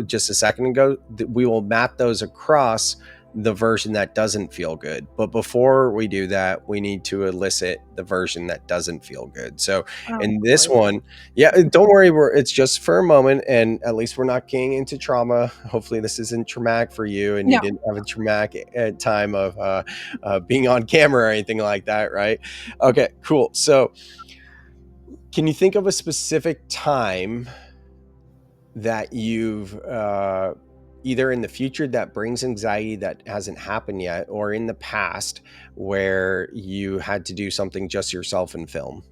just a second ago, we will map those across the version that doesn't feel good. But before we do that, we need to elicit the version that doesn't feel good. So Oh, in this boy. one, yeah, don't worry, it's just for a moment, and at least we're not getting into trauma. Hopefully this isn't traumatic for you, and you No. didn't have a traumatic time of being on camera or anything like that, right? Okay, cool. So can you think of a specific time that you've either in the future that brings anxiety that hasn't happened yet, or in the past where you had to do something just yourself in film?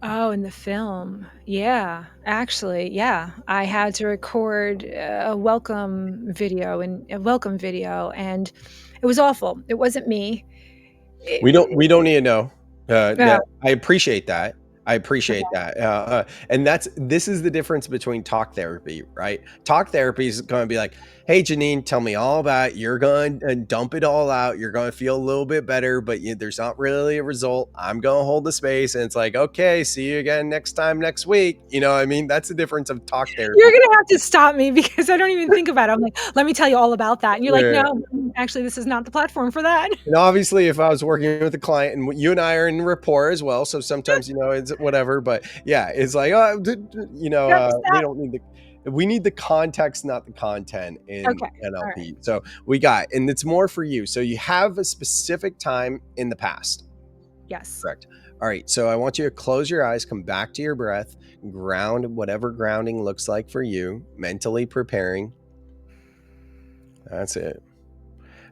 Oh, in the film. Yeah, actually, yeah. I had to record a welcome video, and it was awful. It wasn't me. We don't need to know. Oh, That I appreciate that. I appreciate okay. that. And this is the difference between talk therapy, right? Talk therapy is going to be like, "Hey, Jeanene, tell me all about it. You're going to dump it all out. You're going to feel a little bit better, but there's not really a result. I'm going to hold the space." And it's like, "Okay, see you again next time next week." You know what I mean? That's the difference of talk You're therapy. gonna have to stop me because I don't even think about it. I'm like, "Let me tell you all about that." And you're like, "No, actually, this is not the platform for that." And obviously, if I was working with a client, and you and I are in rapport as well, so sometimes it's whatever. But yeah, it's like, Yep, we stop. don't need we need the context, not the content in Okay, alright. NLP. So we got, and it's more for you. So you have a specific time in the past, Yes. correct? All right. So I want you to close your eyes, come back to your breath, ground whatever grounding looks like for you, mentally preparing. That's it.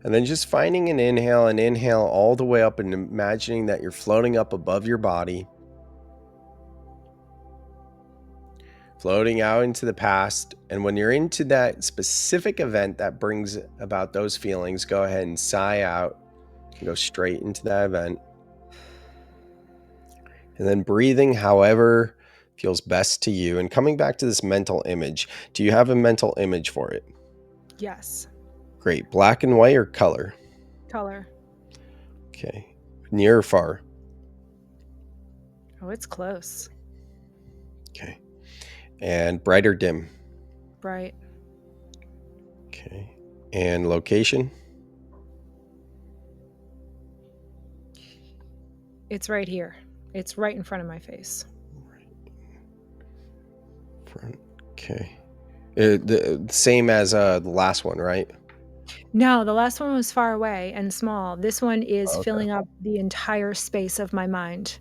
And then just finding an inhale all the way up and imagining that you're floating up above your body, floating out into the past. And when you're into that specific event that brings about those feelings, go ahead and sigh out and go straight into that event. And then breathing however feels best to you. And coming back to this mental image, do you have a mental image for it? Yes. Great. Black and white or color? Color. Okay. Near or far? Oh, it's close. Okay. And bright or dim? Bright. Okay. And location? It's right here. It's right in front of my face. Front. Okay. The same as the last one, right? No, the last one was far away and small. This one is Okay. filling up the entire space of my mind.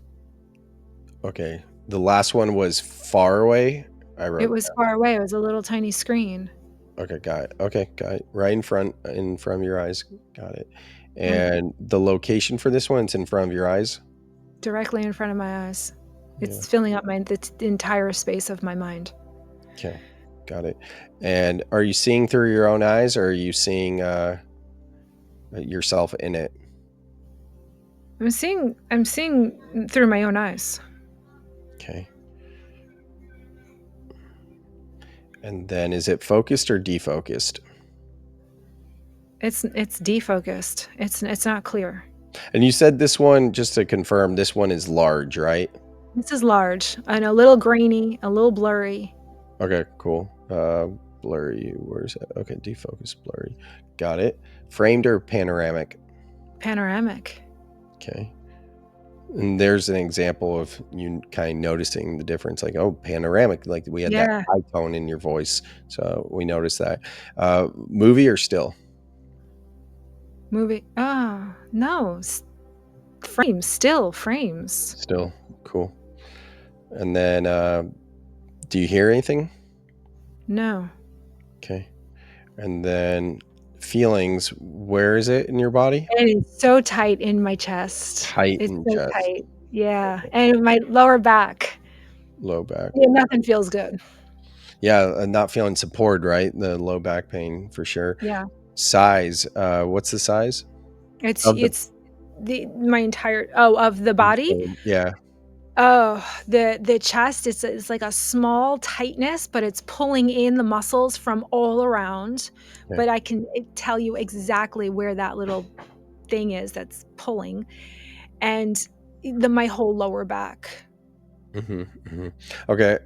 Okay. The last one was far away. I It wrote was far away. It was a little tiny screen. Okay, got it. Okay, got it. Right in front of your eyes. Got it. Mm, And the location for this one, it's in front of your eyes. directly in front of my eyes. Yeah. It's filling up the entire space of my mind. Okay, got it. And are you seeing through your own eyes, or are you seeing yourself in it? I'm seeing through my own eyes. Okay. And then is it focused or defocused? It's defocused. It's not clear. And you said this one, just to confirm, this one is large, right? This is large and a little grainy, a little blurry. Okay, cool. Blurry, where's that? Okay, defocus, blurry. Got it. Framed or panoramic? Panoramic. Okay. And there's an example of you kind of noticing the difference, like, oh, panoramic, like we had that Yeah. high tone in your voice. So we noticed that. Movie or still? Movie. Oh, no. Frames. Still frames. Still. Cool. And then do you hear anything? No. Okay. And then feelings, where is it in your body? It is so tight in my chest. Tight It's in so chest, tight. Yeah, and my lower back. low back. Yeah, nothing feels good. Yeah, not feeling support, right? The low back pain for sure. Yeah. Size. What's the size? Of the It's my entire of the body? yeah. Oh, the chest, it's like a small tightness, but it's pulling in the muscles from all around, Okay. but I can tell you exactly where that little thing is that's pulling, and my whole lower back. Mhm, mhm. Okay,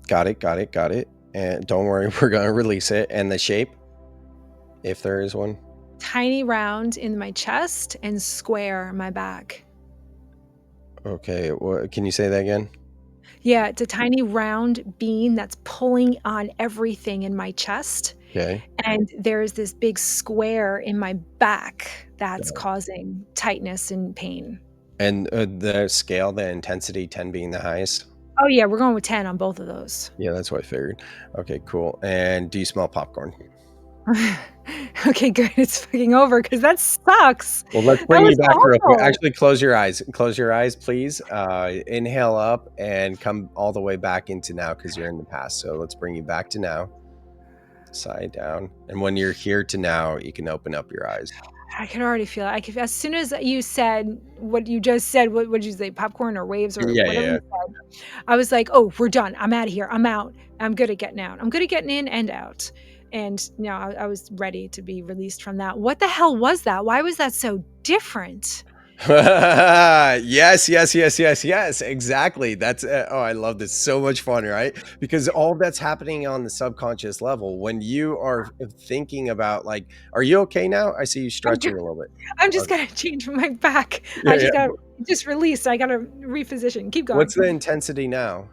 got it, got it, got it, and don't worry, we're gonna release it, and the shape, if there is one? Tiny round in my chest and square my back. Okay, what can you say that again? Yeah, it's a tiny round bean that's pulling on everything in my chest, Okay. and there's this big square in my back that's Yeah. causing tightness and pain. And, the scale, the intensity, 10 being the highest? Oh, yeah, we're going with 10 on both of those. Yeah, that's what I figured. Okay, cool, and do you smell popcorn? Okay, good, it's fucking over because that sucks. Well, let's That bring you was back real quick. awful. Actually, close your eyes. Close your eyes, please. Inhale up and come all the way back into now because you're in the past. So let's bring you back to now, side down. And when you're here to now, you can open up your eyes. I could already feel it. I could as soon as you said what you just said, what did you say? Popcorn or waves or Yeah, yeah, whatever yeah. you said. I was like, "Oh, we're done. I'm outta here. I'm out. I'm good at getting out. I'm good at getting in and out." And, I was ready to be released from that. What the hell was that? Why was that so different? Yes, yes, yes, yes, yes. Exactly. That's oh, I love this. So much fun, right? Because all that's happening on the subconscious level when you are thinking about like, are you okay now? I see you I'm stretching good. a little bit. I'm just Okay. gonna change my back. Yeah, I just yeah. gotta just release. I gotta reposition. Keep What's going. the intensity now?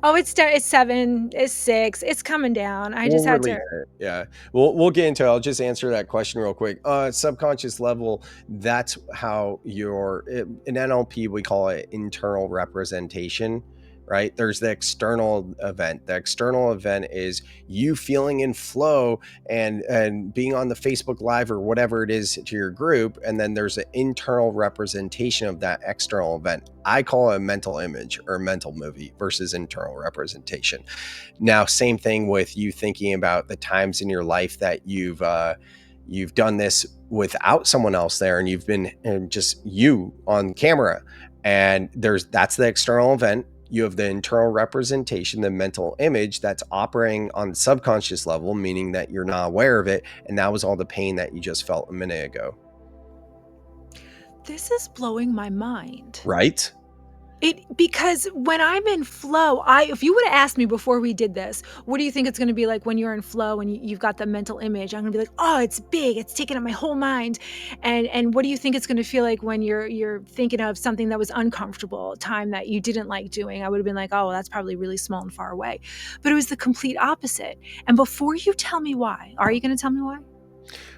Oh, it's 7, it's 6, it's coming down. I just We'll had to release it. Yeah. We'll get into it. I'll just answer that question real quick. Subconscious level, that's how your in NLP we call it internal representation, right? There's the external event. The external event is you feeling in flow and being on the Facebook Live or whatever it is to your group, and then there's an internal representation of that external event. I call it a mental image or a mental movie versus internal representation. Now, same thing with you thinking about the times in your life that you've done this without someone else there, and you've been just you on camera, and that's the external event. You have the internal representation, the mental image that's operating on the subconscious level, meaning that you're not aware of it, and that was all the pain that you just felt a minute ago, This is blowing my mind. right? Because when I'm in flow, I if you would have asked me before we did this, what do you think it's gonna be like when you're in flow and you've got the mental image? I'm gonna be like, "Oh, it's big, it's taking up my whole mind." And what do you think it's gonna feel like when you're thinking of something that was uncomfortable, time that you didn't like doing? I would have been like, "Oh, well, that's probably really small and far away." But it was the complete opposite. And before you tell me why, are you gonna tell me why?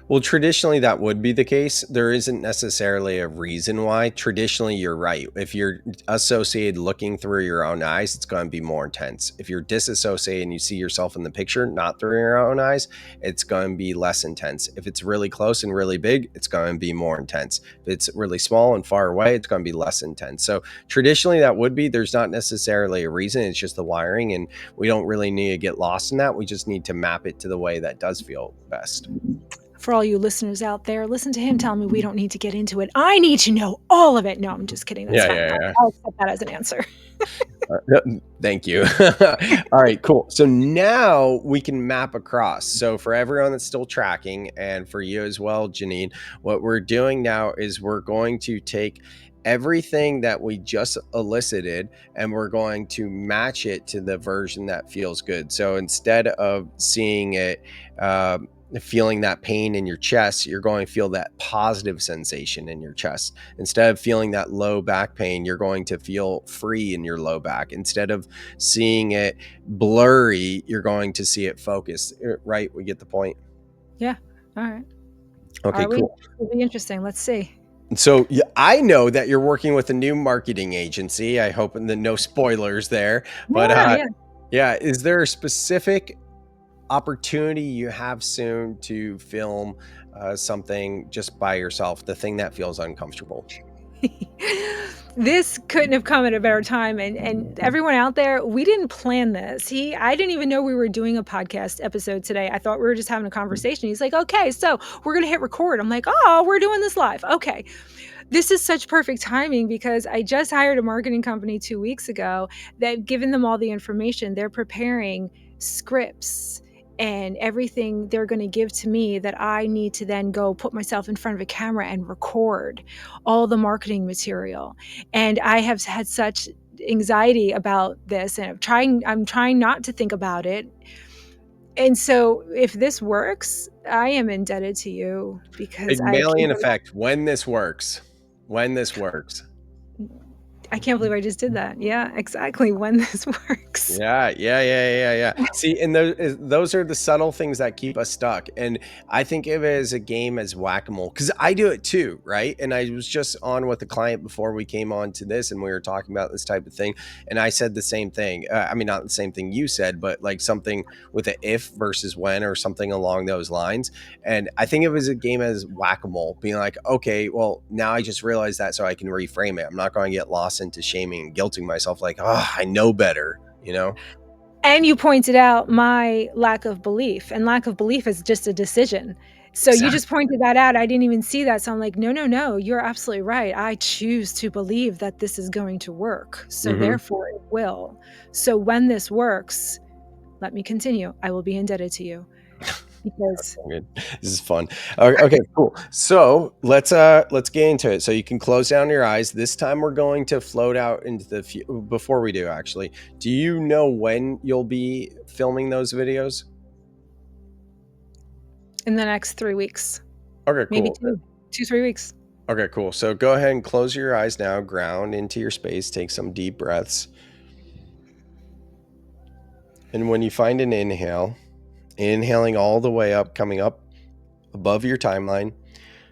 Well, traditionally, that would be the case. There isn't necessarily a reason why. Traditionally, you're right. If you're associated looking through your own eyes, it's going to be more intense. If you're disassociated and you see yourself in the picture, not through your own eyes, it's going to be less intense. If it's really close and really big, it's going to be more intense. If it's really small and far away, it's going to be less intense. So, traditionally, that would be. There's not necessarily a reason. It's just the wiring. And we don't really need to get lost in that. We just need to map it to the way that does feel best. For all you listeners out there, listen to him tell me we don't need to get into it. I need to know all of it. No, I'm just kidding. That's Yeah, fine. yeah, I'll yeah. I'll accept that as an answer. Thank you. All right, cool. So now we can map across. So for everyone that's still tracking and for you as well, Jeanene, what we're doing now is we're going to take everything that we just elicited and we're going to match it to the version that feels good. So instead of seeing it, feeling that pain in your chest, you're going to feel that positive sensation in your chest. Instead of feeling that low back pain, you're going to feel free in your low back. Instead of seeing it blurry, you're going to see it focused, right? We get the point. Yeah. All right. Okay, Are we? cool. It'll be interesting. Let's see. So yeah, I know that you're working with a new marketing agency. I hope that no spoilers there, but Yeah, yeah. yeah, is there a specific opportunity you have soon to film something just by yourself, the thing that feels uncomfortable? This couldn't have come at a better time. And everyone out there, we didn't plan this. I didn't even know we were doing a podcast episode today. I thought we were just having a conversation. He's like, okay, so we're going to hit record. I'm like, oh, we're doing this live. Okay. This is such perfect timing because I just hired a marketing company 2 weeks ago that given them all the information, they're preparing scripts and everything they're going to give to me that I need to then go put myself in front of a camera and record all the marketing material. And I have had such anxiety about this, and I'm trying not to think about it. And so if this works, I am indebted to you because Pygmalion effect. When this works. I can't believe I just did that. Yeah, exactly. When this works. Yeah. See, and those are the subtle things that keep us stuck. And I think of it as a game as whack-a-mole, because I do it too, right? And I was just on with a client before we came on to this, and we were talking about this type of thing. And I said the same thing. I mean, not the same thing you said, but like something with an if versus when or something along those lines. And I think of it as a game as whack-a-mole, being like, okay, well, now I just realized that so I can reframe it. I'm not going to get lost into shaming and guilting myself like, oh, I know better, you know? And you pointed out my lack of belief, and lack of belief is just a decision. So Exactly. you just pointed that out. I didn't even see that. So I'm like, no, you're absolutely right. I choose to believe that this is going to work. So therefore it will. So when this works, let me continue. I will be indebted to you. Because this is fun. Okay, cool. So let's get into it. So you can close down your eyes. This time we're going to float out into the before we do, actually. Do you know when you'll be filming those videos? In the next 3 weeks. Okay, Maybe cool. 3 weeks. Okay, cool. So go ahead and close your eyes now. Ground into your space. Take some deep breaths. And when you find an inhale, inhaling all the way up, coming up above your timeline,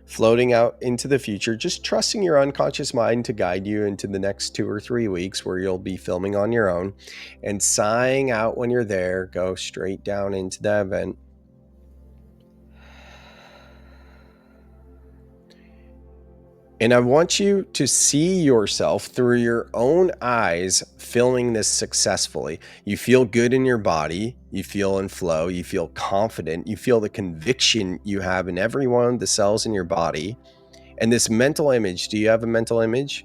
floating out into the future, just trusting your unconscious mind to guide you into the next 2 or 3 weeks where you'll be filming on your own, and sighing out when you're there, go straight down into the event. And I want you to see yourself through your own eyes filming this successfully. You feel good in your body. You feel in flow. You feel confident. You feel the conviction you have in every one of the cells in your body. And this mental image, do you have a mental image?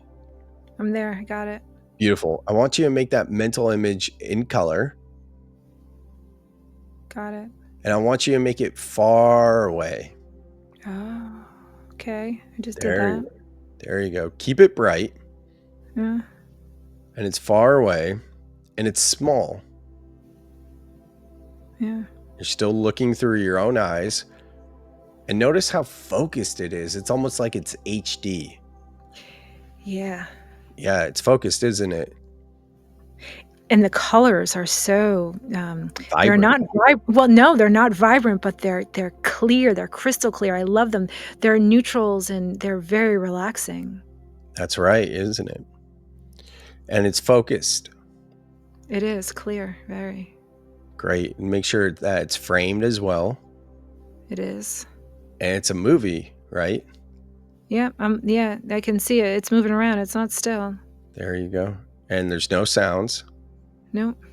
I'm there. I got it. Beautiful. I want you to make that mental image in color. Got it. And I want you to make it far away. Oh, okay. I just did that. There you go. Keep it bright. Yeah. And it's far away. And it's small. Yeah. You're still looking through your own eyes. And notice how focused it is. It's almost like it's HD. Yeah. Yeah, it's focused, isn't it? And the colors are so they're not they're not vibrant, but they're clear. They're crystal clear. I love them. They're neutrals and they're very relaxing. That's right, isn't it? And it's focused. It is clear, very. Great. And make sure that it's framed as well. It is. And it's a movie, right? Yeah, I can see it. It's moving around. It's not still. There you go. And there's no sounds. Nope.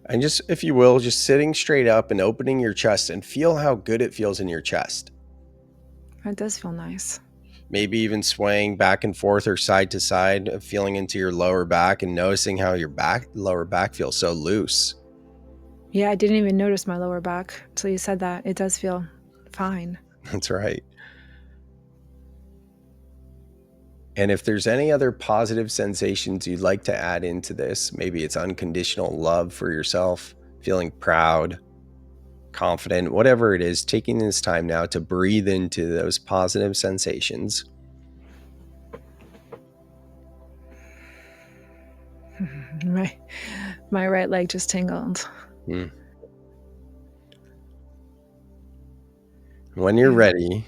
And just, if you will, just sitting straight up and opening your chest and feel how good it feels in your chest. That does feel nice. Maybe even swaying back and forth or side to side, feeling into your lower back and noticing how your lower back feels so loose. Yeah, I didn't even notice my lower back until you said that. It does feel fine. That's right. And if there's any other positive sensations you'd like to add into this, maybe it's unconditional love for yourself, feeling proud, confident, whatever it is, taking this time now to breathe into those positive sensations. My right leg just tingled. When you're ready,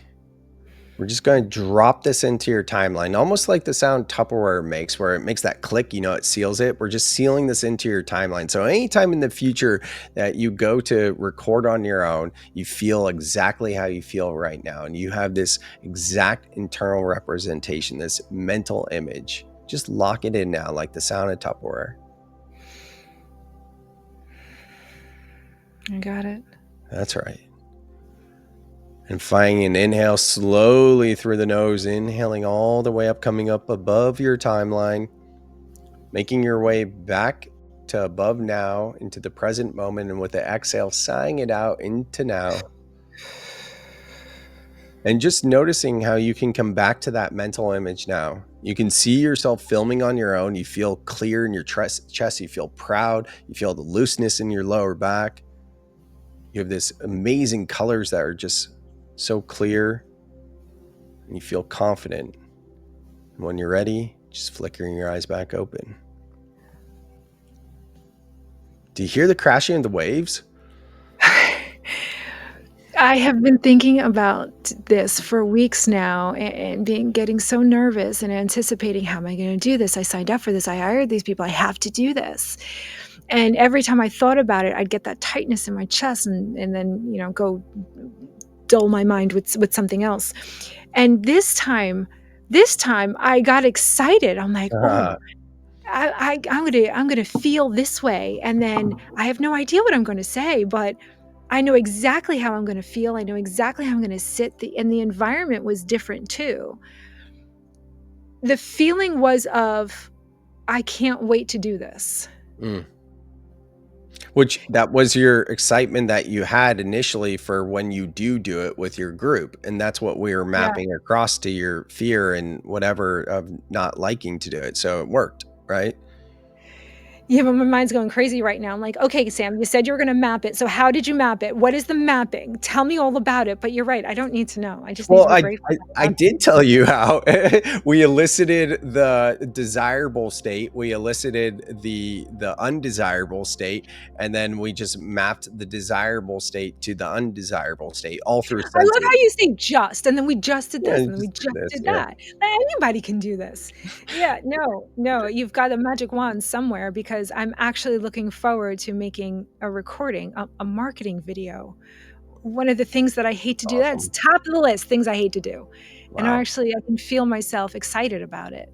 We're just going to drop this into your timeline, almost like the sound Tupperware makes, where it makes that click, it seals it. We're just sealing this into your timeline. So anytime in the future that you go to record on your own, you feel exactly how you feel right now. And you have this exact internal representation, this mental image. Just lock it in now, like the sound of Tupperware. I got it. That's right. And finding an inhale slowly through the nose, inhaling all the way up, coming up above your timeline, making your way back to above now into the present moment. And with the exhale, sighing it out into now. And just noticing how you can come back to that mental image now. You can see yourself filming on your own. You feel clear in your chest. You feel proud. You feel the looseness in your lower back. You have this amazing colors that are just so clear. And you feel confident. And when you're ready, just flickering your eyes back open. Do you hear the crashing of the waves? I have been thinking about this for weeks now and getting so nervous and anticipating, how am I going to do this? I signed up for this. I hired these people. I have to do this. And every time I thought about it, I'd get that tightness in my chest and then, go dull my mind with something else. And this time I got excited. I'm like, oh, I'm gonna feel this way. And then I have no idea what I'm going to say, but I know exactly how I'm going to feel. I know exactly how I'm going to sit. And the environment was different too. The feeling was of, I can't wait to do this. Which that was your excitement that you had initially for when you do it with your group. And that's what we were mapping across to your fear and whatever of not liking to do it. So it worked, right? Yeah, but my mind's going crazy right now. I'm like, okay, Sam, you said you were going to map it. So how did you map it? What is the mapping? Tell me all about it. But you're right. I don't need to know. I just need Well, to be grateful. I did tell you how we elicited the desirable state. We elicited the undesirable state. And then we just mapped the desirable state to the undesirable state all through I love sensing. how you say just, and then we just did this, Yeah, and then we just just this, did yeah. that. Anybody can do this. Yeah, no, you've got a magic wand somewhere, because I'm actually looking forward to making a recording, a marketing video. One of the things that I hate to do, that's Awesome. top of the list, things I hate to do. And Wow. I can feel myself excited about it.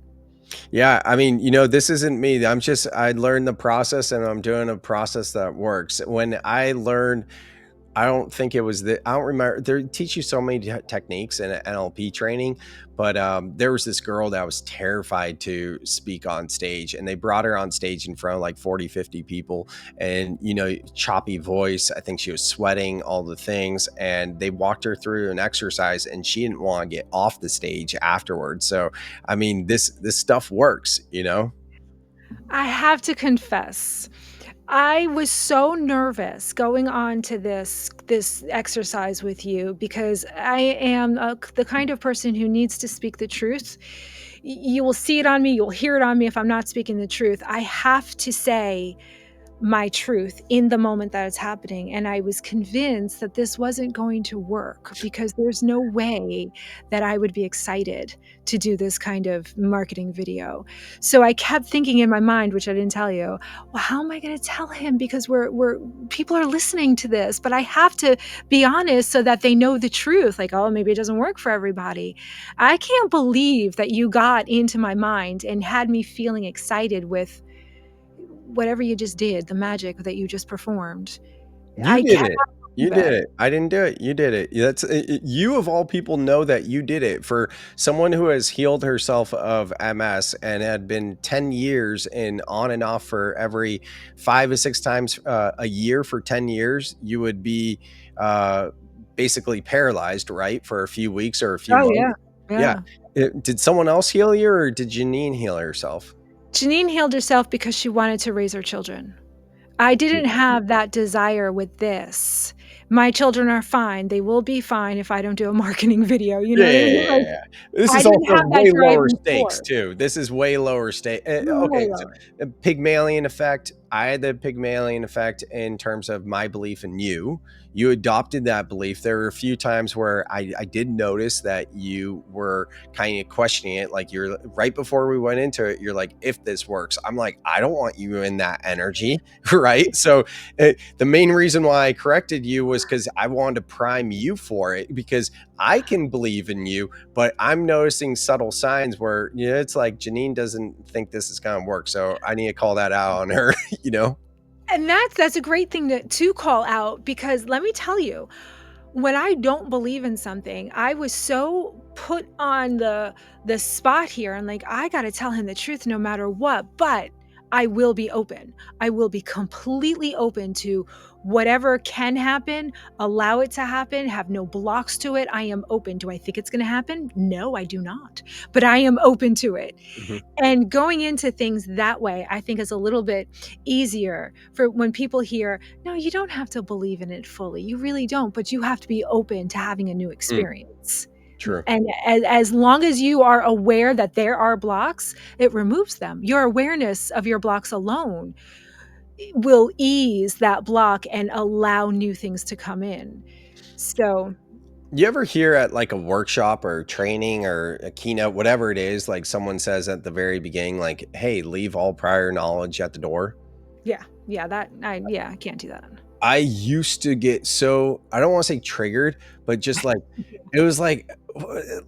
Yeah, I mean, this isn't me. I learned the process and I'm doing a process that works. When I learned, I don't think it was I don't remember. They teach you so many techniques in NLP training, but there was this girl that was terrified to speak on stage, and they brought her on stage in front of like 40, 50 people, and, choppy voice. I think she was sweating, all the things, and they walked her through an exercise, and she didn't want to get off the stage afterwards. So, I mean, this stuff works, I have to confess, I was so nervous going on to this exercise with you, because I am the kind of person who needs to speak the truth. You will see it on me, you'll hear it on me if I'm not speaking the truth. I have to say my truth in the moment that it's happening. And I was convinced that this wasn't going to work, because there's no way that I would be excited to do this kind of marketing video. So I kept thinking in my mind, which I didn't tell you, well, how am I going to tell him? Because people are listening to this, but I have to be honest so that they know the truth. Like, oh, maybe it doesn't work for everybody. I can't believe that you got into my mind and had me feeling excited with whatever you just did, the magic that you just performed. You I did cannot it. You believe did it. it. I didn't do it. You did it. That's you of all people know that you did it. For someone who has healed herself of MS and had been 10 years in on and off for every 5 or 6 times a year for 10 years, you would be basically paralyzed, right? For a few weeks or a few Oh, months. yeah. Yeah. Yeah. Did someone else heal you, or did Jeanene heal herself? Jeanene healed herself because she wanted to raise her children. I didn't have that desire with this. My children are fine. They will be fine if I don't do a marketing video. You know Yeah, what I yeah, mean? yeah, Like, yeah. This I is didn't also have that way lower driving stakes force. too. This is way lower stake. Way Okay, so lower. Pygmalion effect. I had the Pygmalion effect in terms of my belief in you. You adopted that belief. There were a few times where I did notice that you were kind of questioning it. Like you're right before we went into it, you're like, if this works, I'm like, I don't want you in that energy. Right. So the main reason why I corrected you was because I wanted to prime you for it, because I can believe in you, but I'm noticing subtle signs where, it's like Jeanene doesn't think this is going to work. So I need to call that out on her, you know? And that's a great thing to call out, because let me tell you, when I don't believe in something, I was so put on the spot here, and like, I got to tell him the truth no matter what. But I will be open. I will be completely open to whatever can happen, allow it to happen, have no blocks to it. I am open. Do I think it's going to happen? No, I do not. But I am open to it. Mhm. And going into things that way, I think, is a little bit easier for when people hear, no, you don't have to believe in it fully. You really don't, but you have to be open to having a new Mm, experience. true. And as long as you are aware that there are blocks, it removes them. Your awareness of your blocks alone will ease that block and allow new things to come in. So, You ever hear at like a workshop or training or a keynote, whatever it is, like someone says at the very beginning, like, hey, leave all prior knowledge at the door? yeah, I can't do that. I used to get so, I don't want to say triggered, but just like, it was like, I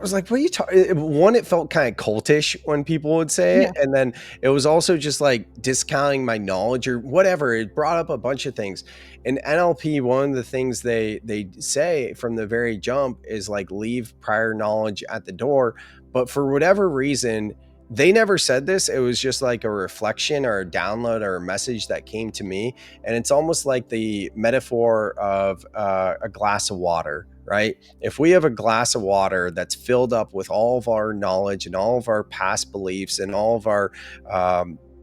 was like, "What are you talking?" One, it felt kind of cultish when people would say Yeah. it, and then it was also just like discounting my knowledge or whatever. It brought up a bunch of things. In NLP, one of the things they say from the very jump is like leave prior knowledge at the door. But for whatever reason, they never said this. It was just like a reflection or a download or a message that came to me, and it's almost like the metaphor of a glass of water, right? If we have a glass of water that's filled up with all of our knowledge and all of our past beliefs and all of our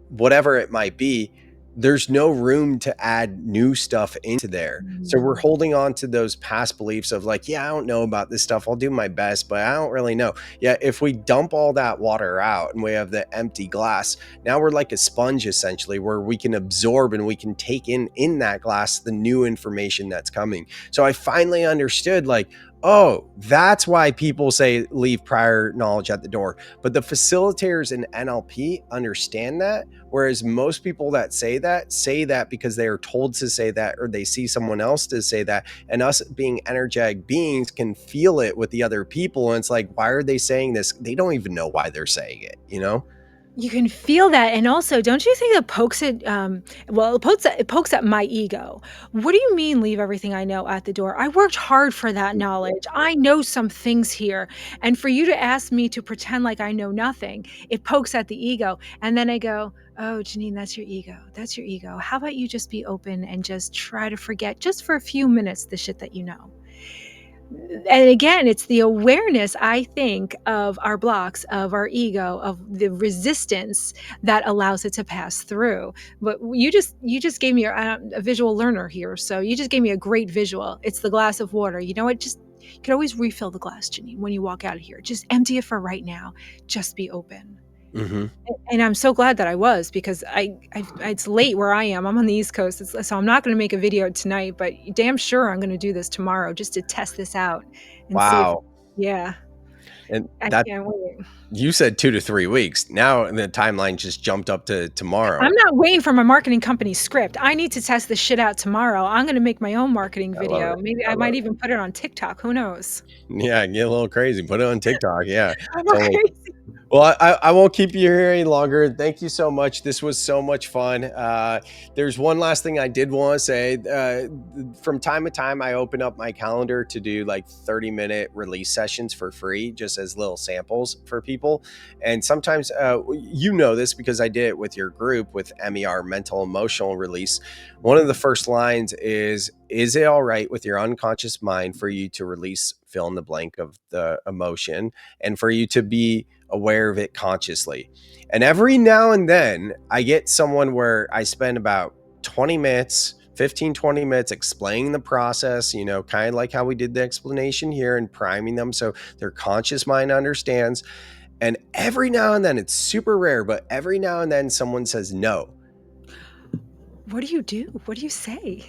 whatever it might be, there's no room to add new stuff into there. So we're Mm. holding on to those past beliefs of like, yeah, I don't know about this stuff. I'll do my best, but I don't really know. Yeah, if we dump all that water out and we have the empty glass, now we're like a sponge essentially, where we can absorb and we can take in that glass the new information that's coming. So I finally understood, like, oh, that's why people say leave prior knowledge at the door. But the facilitators in NLP understand that. Whereas most people that say that because they are told to say that, or they see someone else to say that. And us being energetic beings can feel it with the other people. And it's like, why are they saying this? They don't even know why they're saying it, you know? You can feel that, and also, don't you think it pokes at, well, it pokes at my ego. What do you mean leave everything I know at the door? I worked hard for that knowledge. I know some things here, and for you to ask me to pretend like I know nothing, it pokes at the ego, and then I go, "Oh, Jeanene, that's your ego. That's your ego. How about you just be open and just try to forget just for a few minutes the shit that you know?" And again, it's the awareness, I think, of our blocks, of our ego, of the resistance that allows it to pass through. But you just gave me a visual learner here, so you just gave me a great visual. It's the glass of water. You know what? Just you can always refill the glass, Jeanine, when you walk out of here. Just empty it for right now. Just be open. Mm-hmm. And I'm so glad that I was, because I it's late where I am. I'm on the East Coast, so I'm not going to make a video tonight, but damn sure I'm going to do this tomorrow just to test this out and see if, Wow. yeah, And I that, can't wait. you said 2 to 3 weeks. Now the timeline just jumped up to tomorrow. I'm not waiting for my marketing company's script. I need to test this shit out tomorrow. I'm going to make my own marketing I love video. it. Maybe I I love might it. even put it on TikTok. Who knows? Yeah, get a little crazy. Put it on TikTok. Yeah, I'm totally. crazy. Well, I won't keep you here any longer. Thank you so much. This was so much fun. There's one last thing I did want to say. From time to time, I open up my calendar to do like 30-minute release sessions for free, just as little samples for people. And sometimes, you know this because I did it with your group with MER, mental emotional release. One of the first lines is it all right with your unconscious mind for you to release fill in the blank of the emotion and for you to be aware of it consciously? And every now and then I get someone where I spend about 20 minutes, 15, 20 minutes explaining the process, kind of like how we did the explanation here, and priming them so their conscious mind understands. And every now and then, it's super rare, but every now and then someone says no. what do you do? What do you say?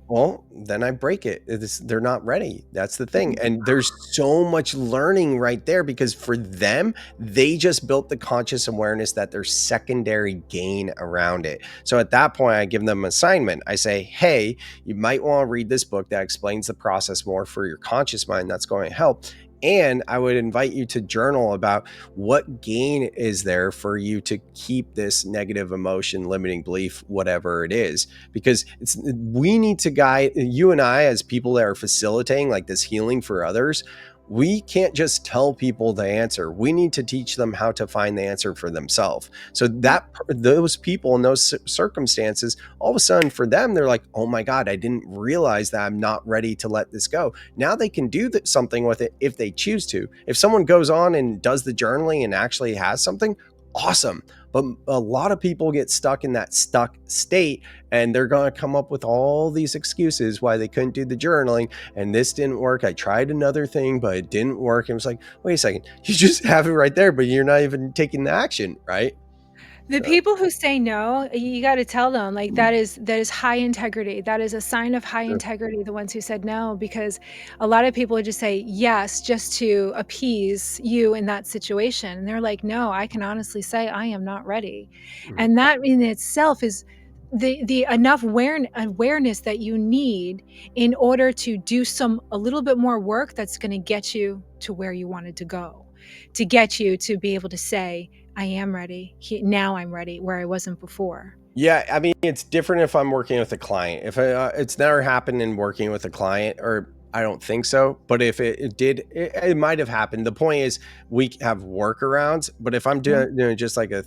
Well, then I break it. They're not ready. That's the thing. And there's so much learning right there because for them, they just built the conscious awareness that there's secondary gain around it. So at that point, I give them an assignment. I say, hey, you might want to read this book that explains the process more for your conscious mind. That's going to help. And I would invite you to journal about what gain is there for you to keep this negative emotion, limiting belief, whatever it is, because we need to guide you and I as people that are facilitating like this healing for others. We can't just tell people the answer. We need to teach them how to find the answer for themselves. So that those people in those circumstances, all of a sudden for them, they're like, oh my God, I didn't realize that I'm not ready to let this go. Now they can do something with it if they choose to. If someone goes on and does the journaling and actually has something, awesome. But a lot of people get stuck in that stuck state, and they're going to come up with all these excuses why they couldn't do the journaling. And this didn't work. I tried another thing, but it didn't work. And it was like, wait a second, you just have it right there, but you're not even taking the action, right? The So, people who say no, you gotta tell them, like, that is high integrity. That is a sign of high sure. integrity, the ones who said no, because a lot of people would just say yes just to appease you in that situation, and they're like, "No, I can honestly say I am not ready." Mhm. And that in itself is the enough awareness that you need in order to do a little bit more work that's gonna get you to where you wanted to go, to get you to be able to say, I am ready. Now I'm ready where I wasn't before. Yeah, I mean, it's different if I'm working with a client. If it's never happened in working with a client, or I don't think so. But if it did, it might have happened. The point is, we have workarounds. But if I'm Yeah. doing just like a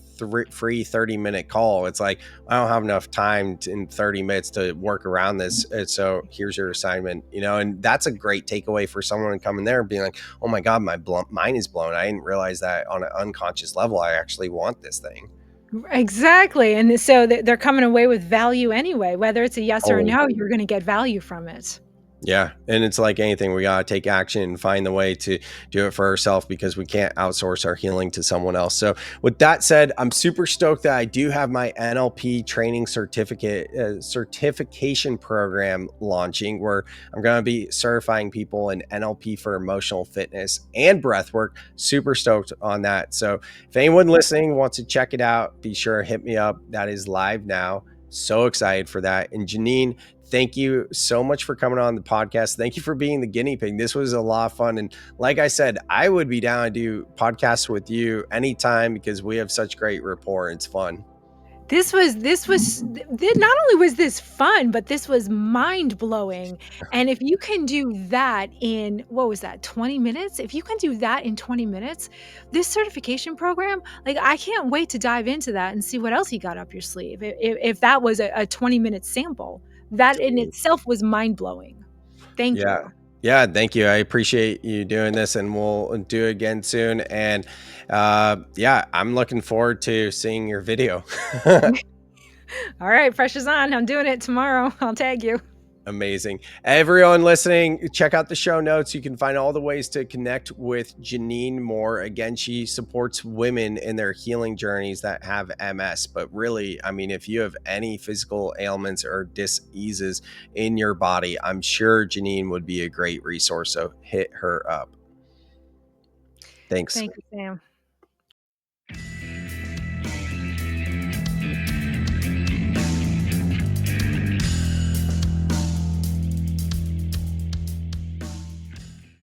free 30-minute call, it's like I don't have enough time in 30 minutes to work around this. And so here's your assignment, and that's a great takeaway for someone to come in there and being like, oh my God, my mind is blown. I didn't realize that on an unconscious level, I actually want this thing. Exactly. And so they're coming away with value anyway. Whether it's a yes or a Totally. no, you're going to get value from it. Yeah, and it's like anything, we gotta take action and find the way to do it for ourselves because we can't outsource our healing to someone else. So, with that said, I'm super stoked that I do have my NLP training certification program launching, where I'm going to be certifying people in NLP for emotional fitness and breath work. Super stoked on that. So, if anyone listening wants to check it out, be sure to hit me up. That is live now. So excited for that. And Jeanene, thank you so much for coming on the podcast. Thank you for being the guinea pig. This was a lot of fun. And like I said, I would be down to do podcasts with you anytime because we have such great rapport. It's fun. Not only was this fun, but this was mind-blowing. And if you can do that in, what was that, 20 minutes? If you can do that in 20 minutes, this certification program, like, I can't wait to dive into that and see what else you got up your sleeve. If that was a 20-minute sample, that in itself was mind-blowing. Thank Yeah. you. Yeah. Thank you. I appreciate you doing this, and we'll do it again soon. And yeah, I'm looking forward to seeing your video. All right, pressure's on. I'm doing it tomorrow. I'll tag you. Amazing. Everyone listening, check out the show notes. You can find all the ways to connect with Jeanene more. Again, she supports women in their healing journeys that have MS. But really, I mean, if you have any physical ailments or diseases in your body, I'm sure Jeanene would be a great resource. So hit her up. Thanks. Thank you, Sam.